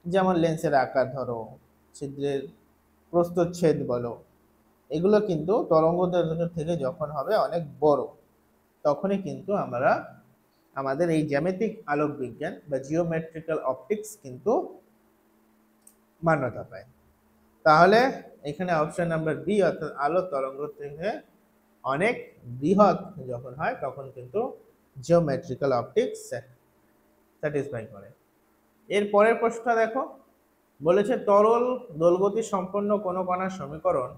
যেমন লেন্সের আকার ধরো, ছিদ্রের প্রস্থচ্ছেদ বলো, এগুলো কিন্তু তরঙ্গ দৈর্ঘ্য থেকে যখন হবে অনেক বড়, তখনই কিন্তু আমরা আমাদের এই জ্যামিতিক আলোক বিজ্ঞান বা জিওমেট্রিক্যাল অপটিক্স কিন্তু মান্যতা পায়। তাহলে এখানে অপশন নাম্বার বি, অর্থাৎ আলো তরঙ্গ থেকে অনেক বৃহৎ যখন হয় তখন কিন্তু জিওমেট্রিক্যাল অপটিক্স স্যাটিসফাই করে। এর পরের প্রশ্নটা দেখো, বলেছে তরল দোলগতি সম্পন্ন কোনো কণার সমীকরণ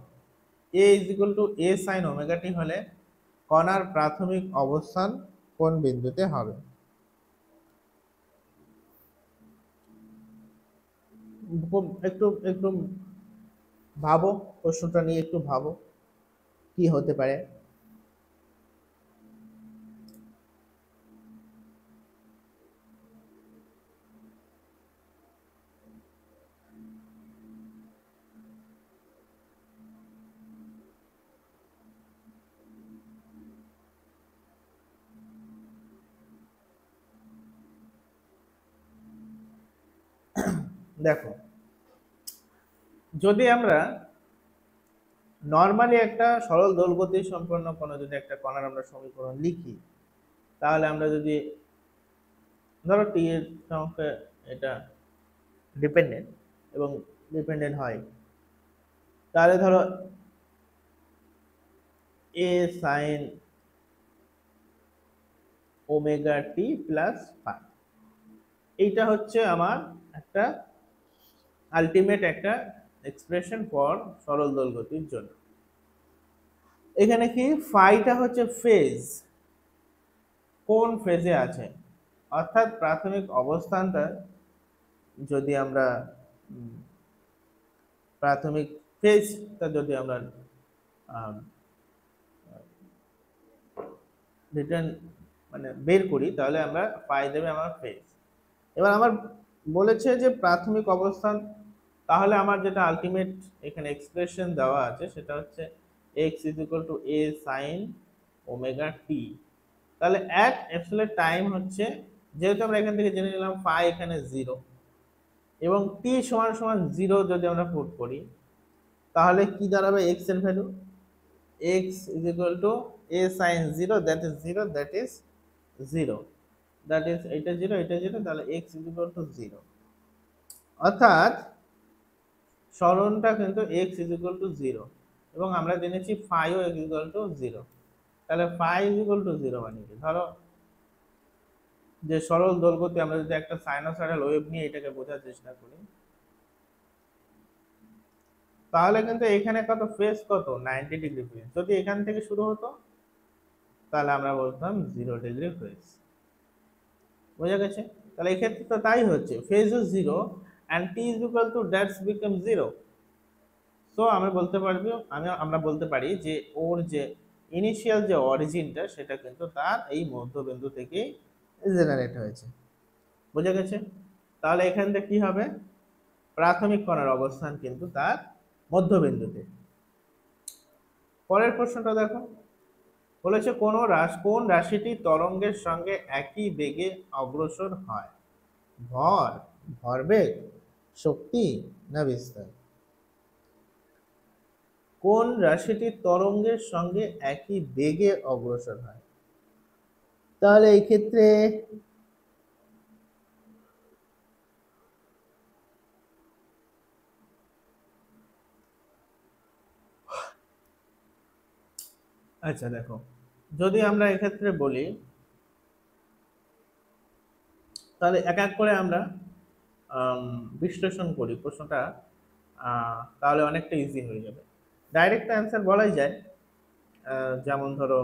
এ is equal two a sine omega টি হলে কণার প্রাথমিক অবস্থান কোন বিন্দুতে হবে? একটু একটু ভাবো, প্রশ্নটা নিয়ে একটু ভাবো কি হতে পারে। দেখো, যদি আমরা নর্মালি একটা সরল দোলগতি সম্পন্ন কোনো যদি একটা কণার আমরা সমীকরণ লিখি, তাহলে আমরা যদি ধরো টি এর সঙ্গে এটা ডিপেন্ডেন্ট এবং ডিপেন্ডেন্ট হয়, তাহলে ধরো এ সাইন ওমেগা টি প্লাস ফাই, এইটা হচ্ছে আমার একটা আলটিমেট একটা এক্সপ্রেশন ফর সরল দোলগতির জন্য। এখানে কি ফাইটা হচ্ছে ফেজ, কোন ফেজে আছে, অর্থাৎ প্রাথমিক অবস্থানটা যদি আমরা প্রাথমিক ফেজটা যদি আমরা রিটার্ন মানে বের করি, তাহলে আমরা পাই দেবে আমার ফেজ। এবার আমার বলেছে যে প্রাথমিক অবস্থান, তাহলে আমার যেটা আলটিমেট এখানে এক্সপ্রেশন দেওয়া আছে সেটা হচ্ছে x is equal to a sine omega t. তাহলে অ্যাট অ্যাবসলিউট টাইম হচ্ছে, যেহেতু আমরা এখান থেকে জেনে নিলাম ফাই এখানে জিরো এবং টি সমান সমান জিরো যদি আমরা পুট করি, তাহলে কি দাঁড়াবে এক্স এর value? X is equal to a sine zero, that is zero, that is zero, that is এটা জিরো এটা জিরো, তাহলে x is equal to zero. অর্থাৎ সরণটা কিন্তু x is equal to zero এবং আমরা জেনেছি ফাইও ইজ ইকুয়াল টু জিরো। তাহলে phi is equal to zero মানে কি, ধরো যে সরল দৈর্ঘ্যতে আমরা যদি একটা সাইনোসয়েডাল ওয়েভ নিয়ে এটাকে বোঝার চেষ্টা করি, তাহলে কিন্তু এখানে কত ফেজ, কত 90 ডিগ্রি ফেজ। যদি এখান থেকে শুরু হতো তাহলে আমরা বলতাম 0 ডিগ্রি ফেজ। বোঝা গেছে? তাহলে এক্ষেত্রে তো তাই হচ্ছে, phase is zero and T is equal two that's become zero. So আমরা বলতে পারি যে ওর যে ইনিশিয়াল যে অরিজিনটা সেটা কিন্তু তার এই মধ্যবিন্দু থেকেই জেনারেট হয়েছে। বোঝা গেছে? তাহলে এখান থেকে কি হবে, প্রাথমিক কণার অবস্থান কিন্তু তার মধ্যবিন্দুতে। পরের প্রশ্নটা দেখো, বলেছে কোন রাশিটি তরঙ্গের সঙ্গে একই বেগে অগ্রসর হয়? ভরবেগ, শক্তি না বিস্তার? কোন রাশিটি তরঙ্গের সঙ্গে একই বেগে অগ্রসর হয়? তাহলে এই ক্ষেত্রে আচ্ছা দেখো, যদি আমরা এক্ষেত্রে বলি তাহলে এক এক করে আমরা বিশ্লেষণ করি প্রশ্নটা, তাহলে অনেকটা ইজি হয়ে যাবে। ডাইরেক্ট অ্যান্সার বলাই যায়, যেমন ধরো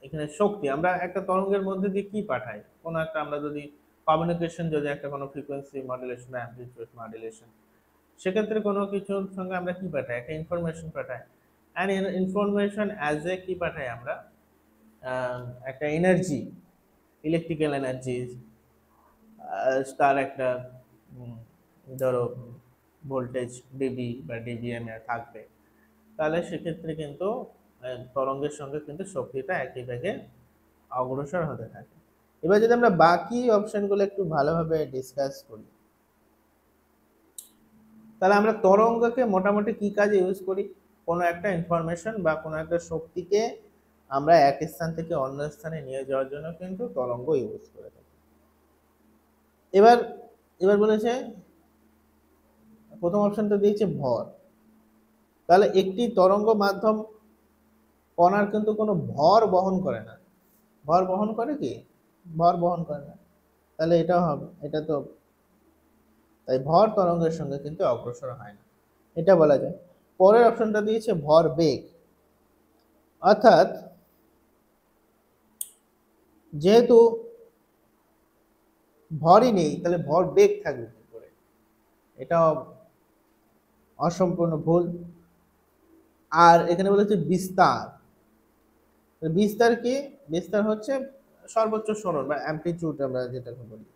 এখানে শক্তি, আমরা একটা তরঙ্গের মধ্যে দিয়ে কি পাঠাই, কোনো একটা আমরা যদি কমিউনিকেশন, যদি একটা কোনো ফ্রিকোয়েন্সি মডুলেশন বা অ্যামপ্লিটিউড মডুলেশন, সেক্ষেত্রে কোনো কিছুর সঙ্গে আমরা কি পাঠাই, একটা ইনফরমেশন পাঠাই। অ্যান্ড ইনফরমেশন অ্যাজ এ কি পাঠাই আমরা, একটা এনার্জি, ইলেকট্রিক্যাল এনার্জি, তার একটা ধরো ভোল্টেজ ডিবি বা ডিবিএম এ থাকবে। তাহলে সেক্ষেত্রে কিন্তু তরঙ্গের সঙ্গে কিন্তু শক্তিটা একই বেগে অগ্রসর হতে থাকে। এবার যদি আমরা বাকি অপশনগুলো একটু ভালোভাবে ডিসকাস করি, তাহলে আমরা তরঙ্গকে মোটামুটি কি কাজে ইউজ করি, কোনো একটা ইনফরমেশন বা কোনো একটা শক্তিকে আমরা এক স্থান থেকে অন্য স্থানে নিয়ে যাওয়ার জন্য কিন্তু তরঙ্গ ইউজ করে থাকি। এবার এবার বলেছে প্রথম অপশনটা দিয়েছে ভর। তাহলে একটি তরঙ্গ মাধ্যম কণার কিন্তু কোনো ভর বহন করে না। ভর বহন করে কি? ভর বহন করে না। তাহলে এটাও হবে, এটা তো, তাই ভর তরঙ্গের সঙ্গে কিন্তু অগ্রসর হয় না, এটা বলা যায়। পরের অপশনটা দিয়েছে ভর বেগ, অর্থাৎ যেহেতু ভরই নেই তাহলে ভর বেগ থাকবে কি করে, এটা অসম্পূর্ণ ভুল। আর এখানে বলেছে বিস্তার। বিস্তার কি? বিস্তার হচ্ছে সর্বোচ্চ সরণ বা অ্যামপ্লিটিউড আমরা যেটাকে বলি।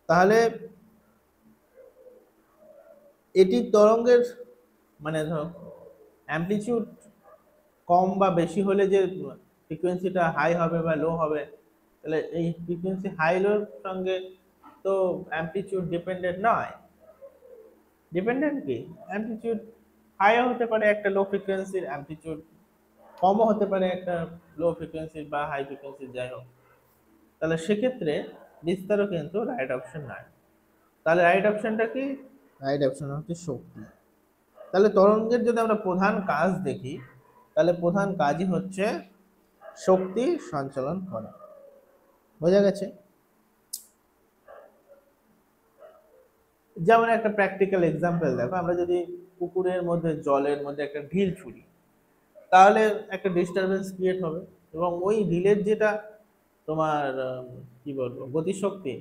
তাহলে এটি তরঙ্গের মানে ধরো অ্যামপ্লিটিউড কম বা বেশি হলে যে ফ্রিকোয়েন্সিটা হাই হবে বা লো হবে, তাহলে এই ফ্রিকোয়েন্সি হাই লোর সঙ্গে তো অ্যামপ্লিটিউড ডিপেন্ডেন্ট নয়। ডিপেন্ডেন্ট কি? অ্যামপ্লিটিউড হাইও হতে পারে একটা লো ফ্রিকোয়েন্সির, অ্যামপ্লিটিউড কমও হতে পারে একটা লো ফ্রিকোয়েন্সির বা হাই ফ্রিকোয়েন্সির, যাই হোক। তাহলে সেক্ষেত্রে বিস্তারও কিন্তু রাইট অপশন নয়। তাহলে রাইট অপশনটা কি? রাইট অপশন হচ্ছে শক্তি। তাহলে তরঙ্গের যদি আমরা প্রধান কাজ দেখি, তাহলে প্রধান কাজই হচ্ছে শক্তি সঞ্চালন করা। বোঝা গেছে? যেমন একটা প্র্যাকটিক্যাল এক্সাম্পল দেখো, আমরা যদি পুকুরের মধ্যে জলের মধ্যে একটা ঢিল ছুড়ি, তাহলে একটা ডিস্টারবেন্স ক্রিয়েট হবে এবং ওই ঢিলের যেটা তোমার কি বলবো গতিশক্তি,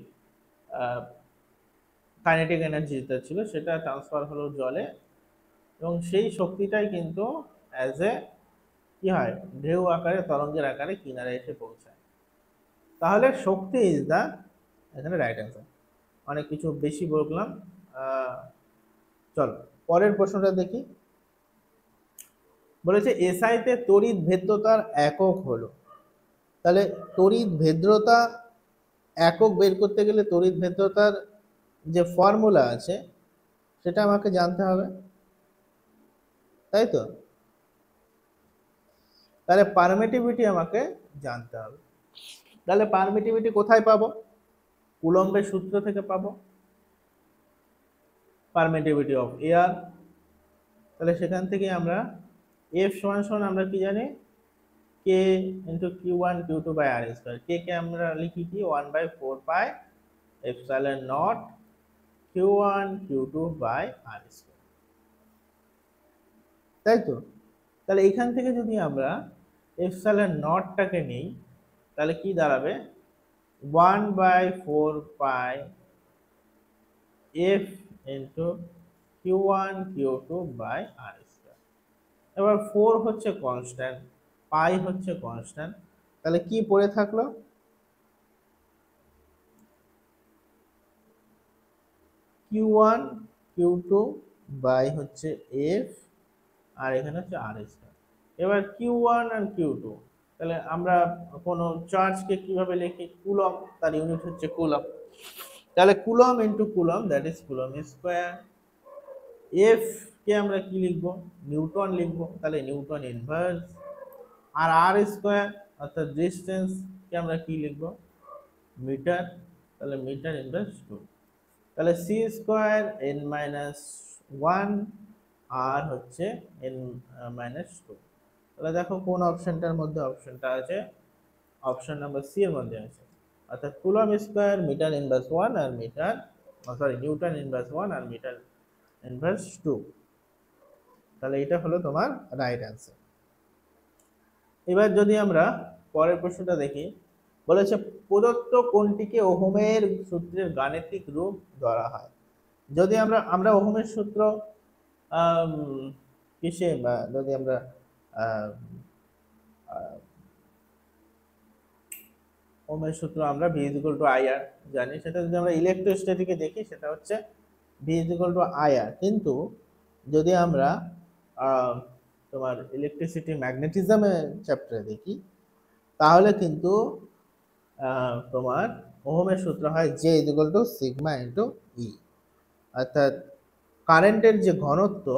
কাইনেটিক এনার্জি যেটা ছিল সেটা ট্রান্সফার হলো জলে এবং সেই শক্তিটাই কিন্তু অ্যাজ এ কি হয়, ঢেউ আকারে তরঙ্গের আকারে কিনারে এসে পৌঁছায়। তাহলে শক্তি ইজ দা এখানে রাইট অ্যান্সার। অনেক কিছু বেশি বললাম। চলো পরের প্রশ্নটা দেখি। বলেছে এসআইতে তড়িৎ ভেদ্যতার একক হলো। তাহলে তড়িৎ ভেদ্যতা একক বের করতে গেলে তড়িৎ ভেদ্যতার যে ফর্মুলা আছে সেটা আমাকে জানতে হবে, তাই তো? তাহলে পারমিটিভিটি আমাকে জানতে হবে। তাহলে পারমিটিভিটি কোথায় পাবো? কুলম্বের সূত্র থেকে পাবো, পারমিটিভিটি অফ এয়ার। তাহলে সেখান থেকে আমরা এফ সমান সমান আমরা কি জানি, K into q one q two by R square. K কে আমরা লিখি কি 1/4 pi epsilon naught q one q two by R square, তাই তো? তাহলে এখান থেকে যদি আমরা এপসাইলন নটটাকে নিই তাহলে কি দাঁড়াবে, 1/4 pi F into q one q two by R square. এবার 4 হচ্ছে কনস্ট্যান্ট, পাই হচ্ছে কনস্ট্যান্ট, তাহলে কি পড়ে থাকলো, q one q two by হচ্ছে এফ, আর এখানে হচ্ছে আর স্কোয়ার। এবার কিউ ওয়ান আর কিউ টু, তাহলে আমরা কোনো চার্জকে কিভাবে লিখি, কুলম, তার ইউনিট হচ্ছে কুলম। তাহলে coulomb into coulomb that is coulomb square. F কে আমরা কি লিখবো, নিউটন লিখবো, তাহলে নিউটন ইনভার্স। আর আর স্কোয়ার অর্থাৎ ডিস্টেন্স কে আমরা কি লিখবো, মিটার, তাহলে মিটার ইনভার্স 2। তাহলে সি স্কোয়ার এন মাইনাস 1 আর হচ্ছে এন মাইনাস 2। তাহলে দেখো কোন অপশনটার মধ্যে অপশনটা আছে, অপশন নাম্বার সি এর মধ্যে আছে, অর্থাৎ কুলম স্কোয়ার মিটার ইনভার্স 1 আর মিটার নিউটন ইনভার্স 1 আর মিটার ইনভার্স 2। তাহলে এটা হলো তোমার রাইট অ্যান্সার। এবার যদি আমরা পরের প্রশ্নটা দেখি, বলেছে প্রদত্ত কোনটিকে ওহমের সূত্রের গাণিতিক রূপ ধরা হয়। যদি আমরা ওহমের সূত্র কিসে, বা যদি আমরা ওহমের সূত্র আমরা V is equal two IR জানি, সেটা যদি আমরা ইলেকট্রোস্ট্যাটিকে দেখি সেটা হচ্ছে V is equal two IR. কিন্তু যদি আমরা তোমার ইলেকট্রিসিটি ম্যাগনেটিজমের চ্যাপ্টারে দেখি তাহলে কিন্তু তোমার ওহমের সূত্র হয় J is equal to sigma into E, অর্থাৎ কারেন্টের যে ঘনত্ব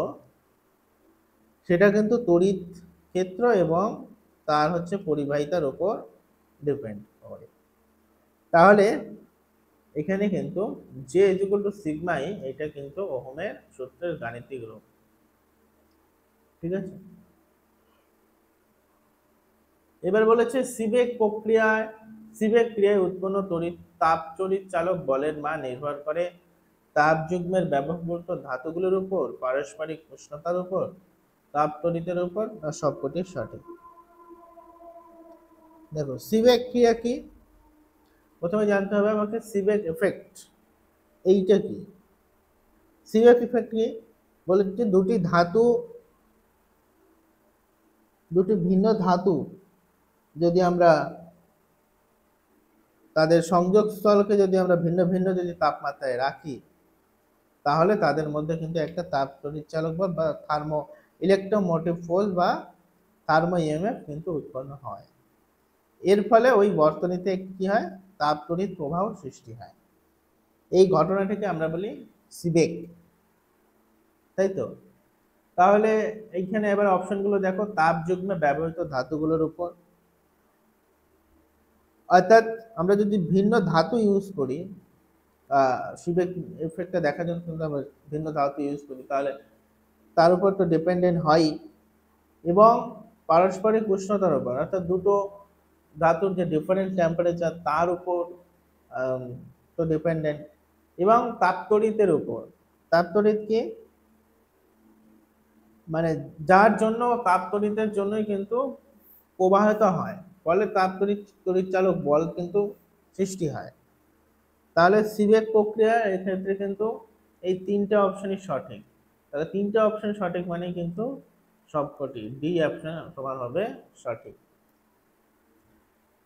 সেটা কিন্তু তড়িৎ ক্ষেত্র এবং তার হচ্ছে পরিবাহিতার উপর ডিপেন্ড করে। তাহলে এখানে কিন্তু J is equal to sigma E, এটা কিন্তু ওহমের সূত্রের গাণিতিক রূপ, ঠিক আছে? এবার বলেছে সিবেক ক্রিয়ায় উৎপন্ন তড়িৎ তাপ তড়িৎ চালক বলের মান নির্ভর করে তাপ যুগ্মের ব্যবহৃত ধাতুগুলোর উপর, পারস্পরিক উষ্ণতার উপর, তাপ তড়িতের উপর, না সবকটি সঠিক। দেখো সিবেক ক্রিয়া কি, প্রথমে জানতে হবে আমাকে সিবেক এফেক্ট এইটা কি। সিবেক এফেক্ট কি বলেছে, দুটি ভিন্ন ধাতু যদি আমরা তাদের সংযোগ স্থলকে যদি আমরা ভিন্ন ভিন্ন যদি তাপমাত্রায় রাখি তাহলে তাদের মধ্যে কিন্তু একটা তাপ তড়িৎচালক বা থার্মো ইলেকট্রোমোটিভ ফোর্স বা থার্মো ইএমএফ কিন্তু উৎপন্ন হয়। এর ফলে ওই বর্তনীতে কি হয়, তাপ তড়িৎ প্রবাহ সৃষ্টি হয়। এই ঘটনাটিকে আমরা বলি সিবেক, তাই তো? তাহলে এইখানে এবার অপশনগুলো দেখো, তাপ যুগ্মে ব্যবহৃত ধাতুগুলোর উপর, অর্থাৎ আমরা যদি ভিন্ন ধাতু ইউজ করি, সিবেক এফেক্টটা দেখার জন্য কিন্তু আমরা ভিন্ন ধাতু ইউজ করি, তাহলে তার উপর তো ডিপেন্ডেন্ট হয়, এবং পারস্পরিক উষ্ণতার উপর, অর্থাৎ দুটো ধাতুর যে ডিফারেন্ট টেম্পারেচার তার উপর তো ডিপেন্ডেন্ট, এবং তাপতড়িতের উপর। তাপতড়িৎ কি, মানে যার জন্য তাপতড়িতের জন্যই কিন্তু প্রবাহিত হয়, ফলে তড়িৎচালক বল কিন্তু সৃষ্টি হয়। তাহলে সিবেক প্রক্রিয়া এক্ষেত্রে কিন্তু এই তিনটে অপশনই সঠিক। তাহলে তিনটে অপশন সঠিক মানে কিন্তু সবকটি, ডি অপশন তোমার হবে সঠিক।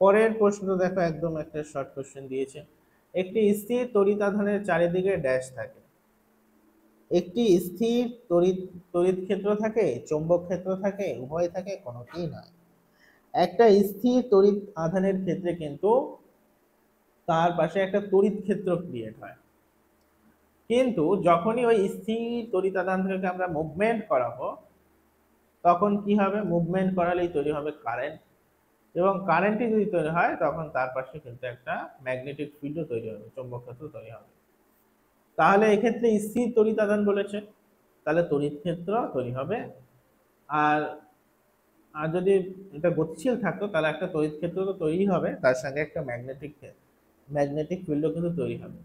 পরের প্রশ্ন দেখো, একদম একটা শর্ট কোশ্চেন দিয়েছে। একটি স্থির তড়িতাধানের চারিদিকে ড্যাশ থাকে। একটি স্থির তড়িৎ ক্ষেত্র থাকে, চৌম্বক ক্ষেত্র থাকে, উভয় থাকে, কোনোটি নয়। একটা স্থির তড়িৎ আধানের ক্ষেত্রে কিন্তু তার পাশে একটা তড়িৎ ক্ষেত্র ক্রিয়েট হয়, কিন্তু যখনই ওই স্থির তড়িৎ আধান থেকে আমরা মুভমেন্ট করাবো, তখন কি হবে? মুভমেন্ট করালেই তৈরি হবে কারেন্ট, এবং কারেন্টই যদি তৈরি হয় তখন তার পাশে কিন্তু একটা ম্যাগনেটিক ফিল্ডও তৈরি হবে, চৌম্বক ক্ষেত্র তৈরি হবে। তাহলে এক্ষেত্রে স্থির তড়িৎ আধান বলেছে, তাহলে তড়িৎ ক্ষেত্র তৈরি হবে। আর আর যদি এটা গতিশীল থাকতো তাহলে একটা তড়িৎ ক্ষেত্র তো তৈরি হবে, তার সঙ্গে একটা ম্যাগনেটিক ফিল্ডও কিন্তু তৈরি হবে।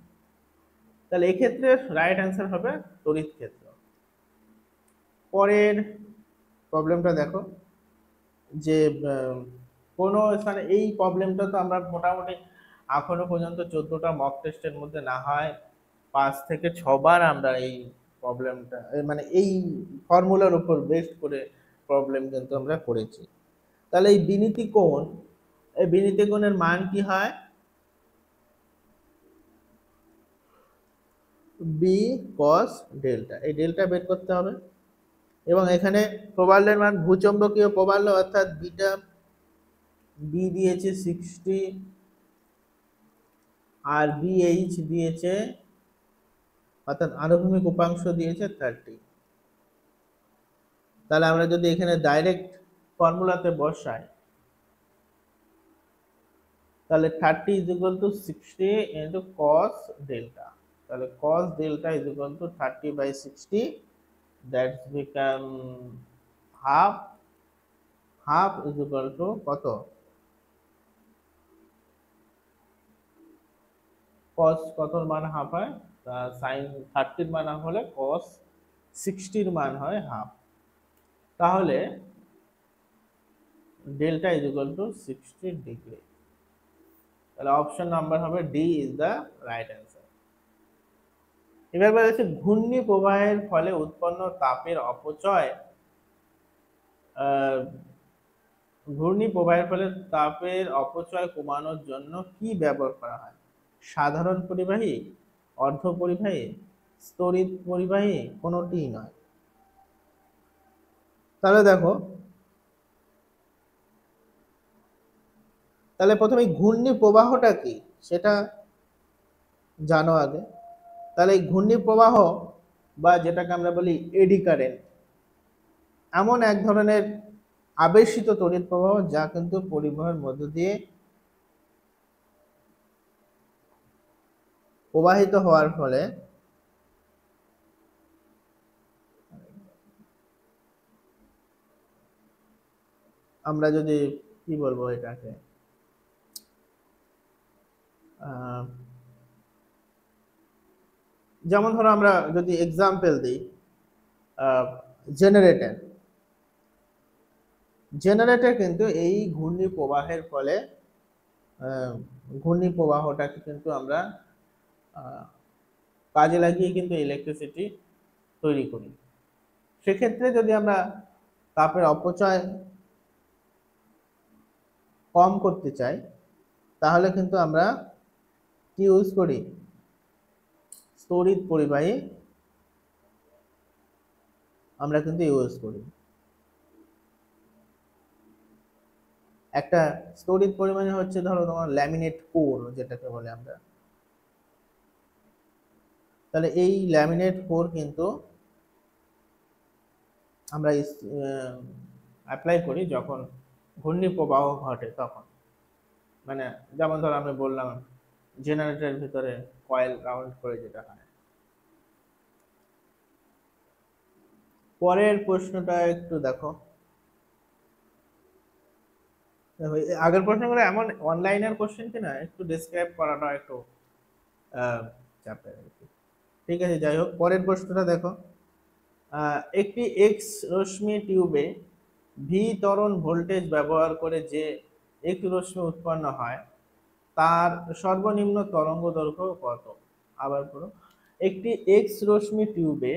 তাহলে এক্ষেত্রে রাইট অ্যান্সার হবে তড়িৎ ক্ষেত্র। পরের প্রবলেমটা দেখো, যে কোনো স্থানে, এই প্রবলেমটা তো আমরা মোটামুটি এখনো পর্যন্ত 14টা মক টেস্টের মধ্যে না হয় 5 থেকে 6 বার আমরা এই প্রবলেমটা, মানে এই ফর্মুলার উপর বেস্ড করে প্রবলেম কিন্তু আমরা করেছি। তাহলে এই বিনীতি কোণ, এই বিনীতি কোণের মান কি হয়? বি কস ডেল্টা, এই ডেল্টা বের করতে হবে। এবং এখানে প্রবাল্যের মান ভূচম্বকীয় প্রবাল্য অর্থাৎ বিটা, বি দিয়েছে 60 আর বিএইচ দিয়েছে, অর্থাৎ আনুভূমিক উপাংশ দিয়েছে 30। তাহলে আমরা যদি এখানে ডাইরেক্ট ফর্মুলাতে বসাই, তাহলে 30 is equal to 60 into cos delta, তাহলে cos delta is equal to 30 by 60, that become half is equal to কত? cos কতর মান হাফ হয়, sin 30 এর মান হলে cos 60 এর মান হয় হাফ। তাহলে delta is equal to 60 degree. তাহলে অপশন নাম্বার হবে D is the right answer. এবার বলেছে ঘূর্ণি প্রবাহের ফলে উৎপন্ন তাপের অপচয়, ঘূর্ণি প্রবাহের ফলে তাপের অপচয় কমানোর জন্য কি ব্যবহার করা হয়? সাধারণ পরিবাহী, অর্ধ পরিবাহী, স্তরিত পরিবাহী, কোনোটিই নয়। তাহলে দেখো, তাহলে প্রথমে ঘূর্ণি প্রবাহটা কি সেটা জানো আগে। তাহলে এই ঘূর্ণি প্রবাহ বা যেটাকে আমরা বলি এডি কারেন্ট, এমন এক ধরনের আবেশিত তড়িৎ প্রবাহ যা কিন্তু পরিবাহের মধ্য দিয়ে প্রবাহিত হওয়ার ফলে আমরা যদি কি বলবো এটাকে, যেমন ধরো আমরা যদি এক্সাম্পল দিই, জেনারেটর কিন্তু এই ঘূর্ণি প্রবাহের ফলে ঘূর্ণি প্রবাহটাকে কিন্তু আমরা কাজে লাগিয়ে কিন্তু ইলেকট্রিসিটি তৈরি করি। সেক্ষেত্রে যদি আমরা তাপের অপচয় কম করতে চাই, তাহলে কিন্তু আমরা কি ইউজ করি? স্তরিত পরিবাহী আমরা কিন্তু ইউজ করি। একটা স্তরিত পরিবাহী হচ্ছে ধরো তোমার ল্যামিনেট কোর যেটাকে বলে আমরা। তাহলে এই ল্যামিনেট কোর কিন্তু আমরা অ্যাপ্লাই করি যখন ঘূর্ণি প্রবাহ ঘটে তখন, মানে যেমন ধরো আমি বললাম জেনারেটরের ভিতরে কয়েল রাউন্ড করে যেটা হয়। পরের প্রশ্নটা একটু দেখো, আগের প্রশ্নগুলো এমন অনলাইনের কোশ্চেন কিনা একটু ডেসক্রাইব করাটা একটু চাপের আর কি। ঠিক আছে, যাই হোক, পরের প্রশ্নটা দেখো, একটি এক্স রশ্মি টিউবে ভি ত্বরণ ভোল্টেজ ব্যবহার করে যে এক্স রশ্মি উৎপন্ন হয় তার সর্বনিম্ন তরঙ্গ দৈর্ঘ্য কত? আবার পড়ো, একটি এক্স রশ্মি টিউবে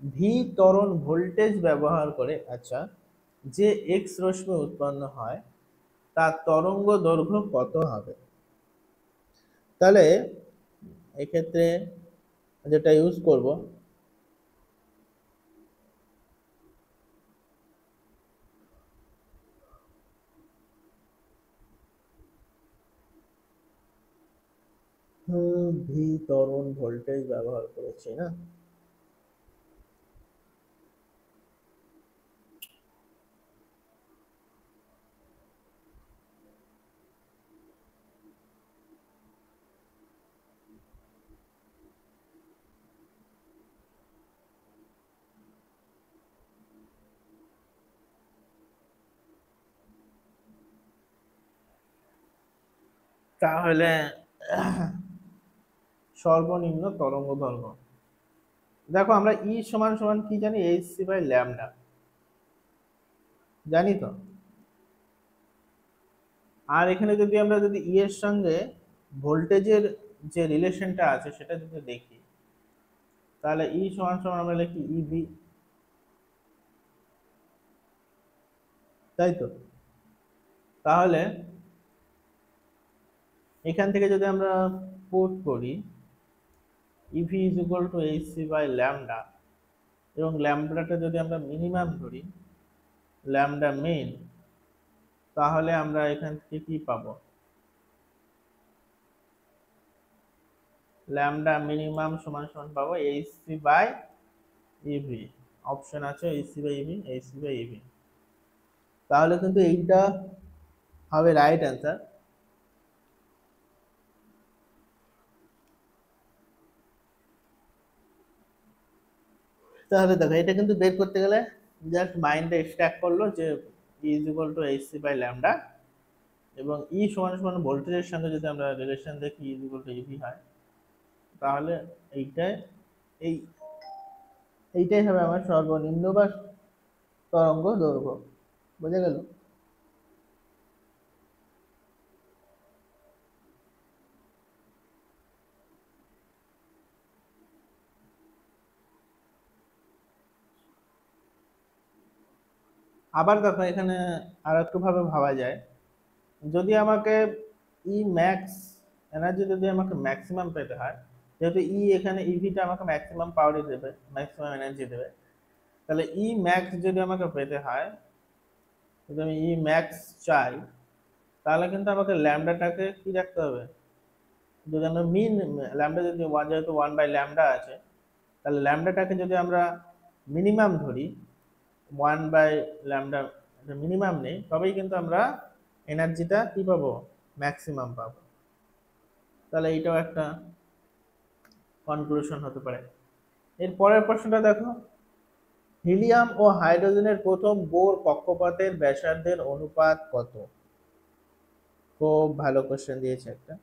ভি ত্বরণ ভোল্টেজ ব্যবহার করে, আচ্ছা, যে এক্স রশ্মি উৎপন্ন হয় তার তরঙ্গ দৈর্ঘ্য কত হবে? তাহলে এক্ষেত্রে যেটা ইউজ করব, ভি ত্বরণ ভোল্টেজ ব্যবহার করেছি না, তাহলে সর্বনিম্ন তরঙ্গ দৈর্ঘ্য, দেখো আমরা ই সমান সমান কি জানি, এইচ সি বাই ল্যামডা জানি তো। আর এখানে যদি আমরা যদি ই এর সঙ্গে ভোল্টেজের যে রিলেশনটা আছে সেটা যদি দেখি, তাহলে ই সমান সমান আমরা লিখি ইভি, তাই তো। তাহলে এখান থেকে যদি আমরা পুট করি EV is equal to H C by lambda, এবং ল্যামডাটা যদি আমরা মিনিমাম ধরি, ল্যামডা মেইন, তাহলে আমরা এখান থেকে কি পাবো, ল্যামডা মিনিমাম সমান সমান পাবো H C by eV, option আছে H C by eV, H C by eV. তাহলে কিন্তু এইটা হবে রাইট অ্যান্সার। তাহলে দেখো এটা কিন্তু বের করতে গেলে জাস্ট মাইন্ডে স্ট্যাক করলো যে E is equal to H C by lambda, এবং ই সমান সমান ভোল্টেজের সঙ্গে যদি আমরা রিলেশন দেখি ই ইজ ইকুয়াল টু ইভি হয়, তাহলে এইটাই এই এইটাই হবে আমার সর্বনিম্ন বা তরঙ্গ দৈর্ঘ্য। বোঝা গেল? আবার দেখো এখানে আর একটু ভাবে ভাবা যায়, যদি আমাকে ই ম্যাক্স এনার্জি যদি আমাকে ম্যাক্সিমাম পেতে হয়, যেহেতু ই এখানে ইভিটা আমাকে ম্যাক্সিমাম পাওয়ারই দেবে, ম্যাক্সিমাম এনার্জি দেবে, তাহলে ই ম্যাক্স যদি আমাকে পেতে হয়, যদি আমি ই ম্যাক্স চাই, তাহলে কিন্তু আমাকে ল্যামডাটাকে কি রাখতে হবে, যদি আমরা মিন ল্যামডা যদি ওয়ান, যেহেতু ওয়ান বাই ল্যামডা আছে, তাহলে ল্যামডাটাকে যদি আমরা মিনিমাম ধরি, ওয়ান বাই ল্যামডা মিনিমাম নেই, তবেই কিন্তু আমরা এনার্জিটা কি পাবো, ম্যাক্সিমাম পাবো। তাহলে এইটাও একটা কনক্লুশন হতে পারে। এর পরের প্রশ্নটা দেখো, হিলিয়াম ও হাইড্রোজেনের প্রথম বোর কক্ষপথের ব্যাসার্ধের অনুপাত কত? খুব ভালো কোশ্চেন দিয়েছে একটা।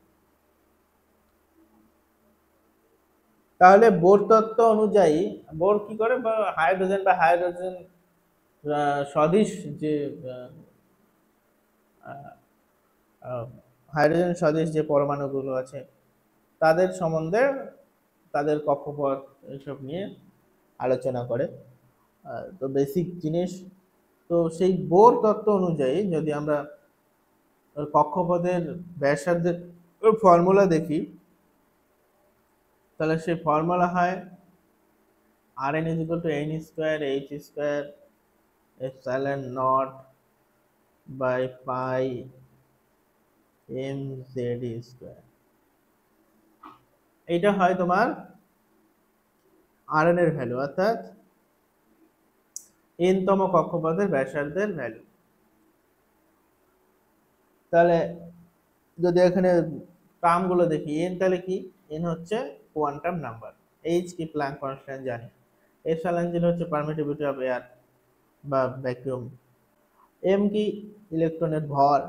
তাহলে বোর তত্ত্ব অনুযায়ী বোর কি করে, বা হাইড্রোজেন বা হাইড্রোজেন সদিশ যে হাইড্রোজেন সদিশ যে পরমাণুগুলো আছে তাদের সম্বন্ধে, তাদের কক্ষপথ এসব নিয়ে আলোচনা করে। তো বেসিক জিনিস, তো সেই বোর তত্ত্ব অনুযায়ী যদি আমরা কক্ষপথের ব্যাসার্ধের ফর্মুলা দেখি, তাহলে সেই ফর্মুলা হয় Rn is equal to n square h square epsilon naught by pi mz square। এইটা হয় তোমার Rn এর ভ্যালু, অর্থাৎ n তম কক্ষপথের ব্যাসার্ধের ভ্যালু। তাহলে যদি এখানে টার্ম গুলো দেখি, n তাহলে কি, n হচ্ছে কোয়ান্টাম নাম্বার, h কি প্ল্যাঙ্ক কনস্ট্যান্ট জানি, এপসাইলন জিরো হচ্ছে পারমিটিভিটি অফ এয়ার বা ভ্যাকুয়াম, m কি ইলেকট্রনের ভর,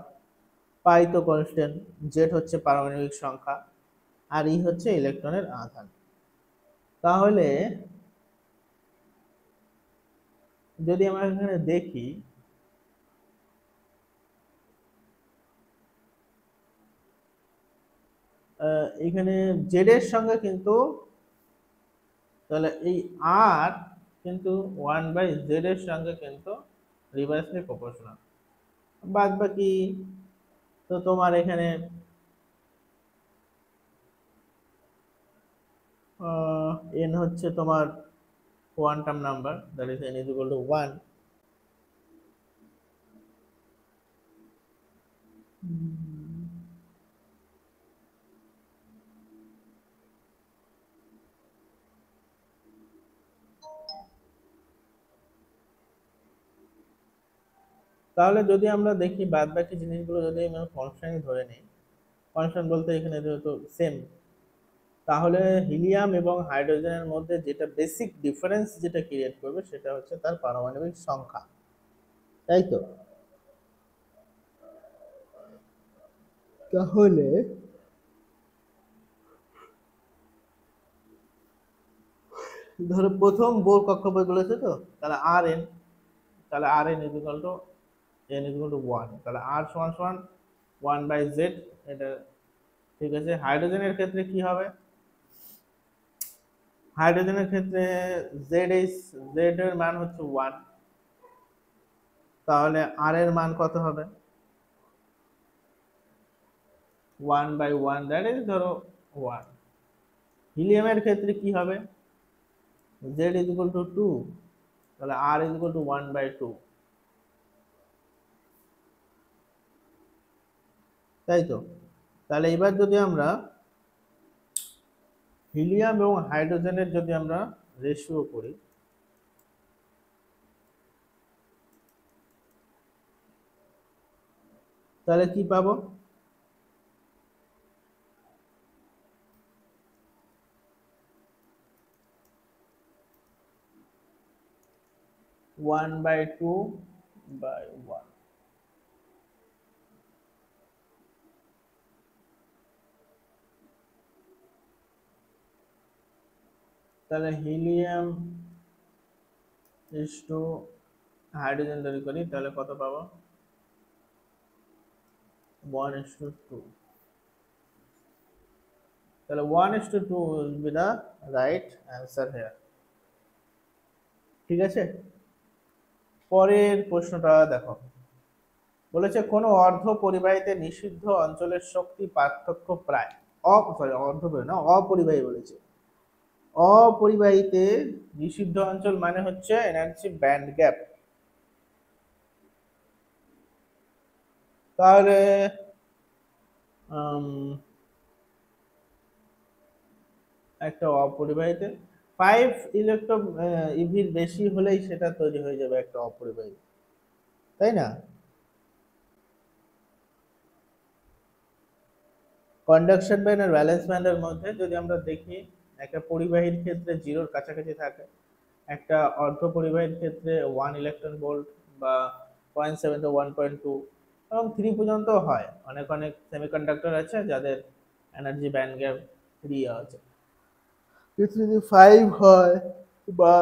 পাই তো কনস্ট্যান্ট, জেড হচ্ছে পারমাণবিক সংখ্যা, আর ই হচ্ছে ইলেকট্রনের আধান। তাহলে যদি আমরা এখানে দেখি, এখানে জেড এর সঙ্গে কিন্তু, তাহলে এই আর কিন্তু 1/z এর সঙ্গে কিন্তু রিভার্সলি প্রপোর্শনাল। বাদ বাকি তো তোমার এখানে n হচ্ছে তোমার quantum number, that is n is equal to 1। তাহলে যদি আমরা দেখি বাদ বাকি জিনিসগুলো যদি আমরা কনস্ট্যান্ট ধরে নিই, কনস্ট্যান্ট বলতে এখানে যেহেতু সেম, তাহলে হিলিয়াম এবং হাইড্রোজেনের মধ্যে যেটা বেসিক ডিফারেন্স যেটা ক্রিয়েট করবে সেটা হচ্ছে তার পারমাণবিক সংখ্যা, তাই তো? তাহলে ধরো প্রথম বোর কক্ষপথ বলেছে তো, তাহলে আর এন, তাহলে আর N is equal to N is equal to 1, তাহলে আর সমান সমান 1/z। এটা ঠিক আছে। হাইড্রোজেনের ক্ষেত্রে কি হবে? হাইড্রোজেনের ক্ষেত্রে জেড এর মান হচ্ছে 1, তাহলে আর এর মান কত হবে? 1/1, দ্যাট ইজ ধরো 1। হিলিয়ামের ক্ষেত্রে কি হবে? z ইজ ইকুয়াল টু 2, তাহলে r ইজ ইকুয়াল টু 1/2, তাই তো? তাহলে এবার যদি আমরা হিলিয়াম এবং হাইড্রোজেনের যদি আমরা রেশিও করি, তাহলে কি পাবো? 1/2/1। তাহলে হিলিয়াম ইস টু হাইড্রোজেন তৈরি করি, তাহলে কত পাবো? 1:2। তাহলে 1:2 will be the right answer here। ঠিক আছে। পরের প্রশ্নটা দেখো, বলেছে কোন অর্ধ পরিবাহীতে নিষিদ্ধ অঞ্চলের শক্তি পার্থক্য প্রায় অর্ধ না, অপরিবাহী বলেছে। অপরিবাহীতে নিষিদ্ধ অঞ্চল মানে হচ্ছে এনার্জি ব্যান্ড গ্যাপ। তাহলে একটা অপরিবাহীতে 5 ইলেকট্রন ইভির বেশি হলেই সেটা তৈরি হয়ে যাবে একটা অপরিবাহী, তাই না? কন্ডাকশন ব্যান্ড আর ভ্যালেন্স ব্যান্ডের মধ্যে যদি আমরা দেখি, একটা পরিবাহীর ক্ষেত্রে 0-র কাছাকাছি থাকে, একটা অর্ধ পরিবাহীর ক্ষেত্রে 1 ইলেকট্রন ভোল্ট বা 0.7 to 1.2 এবং 3 পর্যন্ত হয়। অনেক অনেক সেমিকন্ডাক্টর আছে যাদের এনার্জি ব্যান্ড গ্যাপ 3 আছে। কিন্তু যদি 5 হয় বা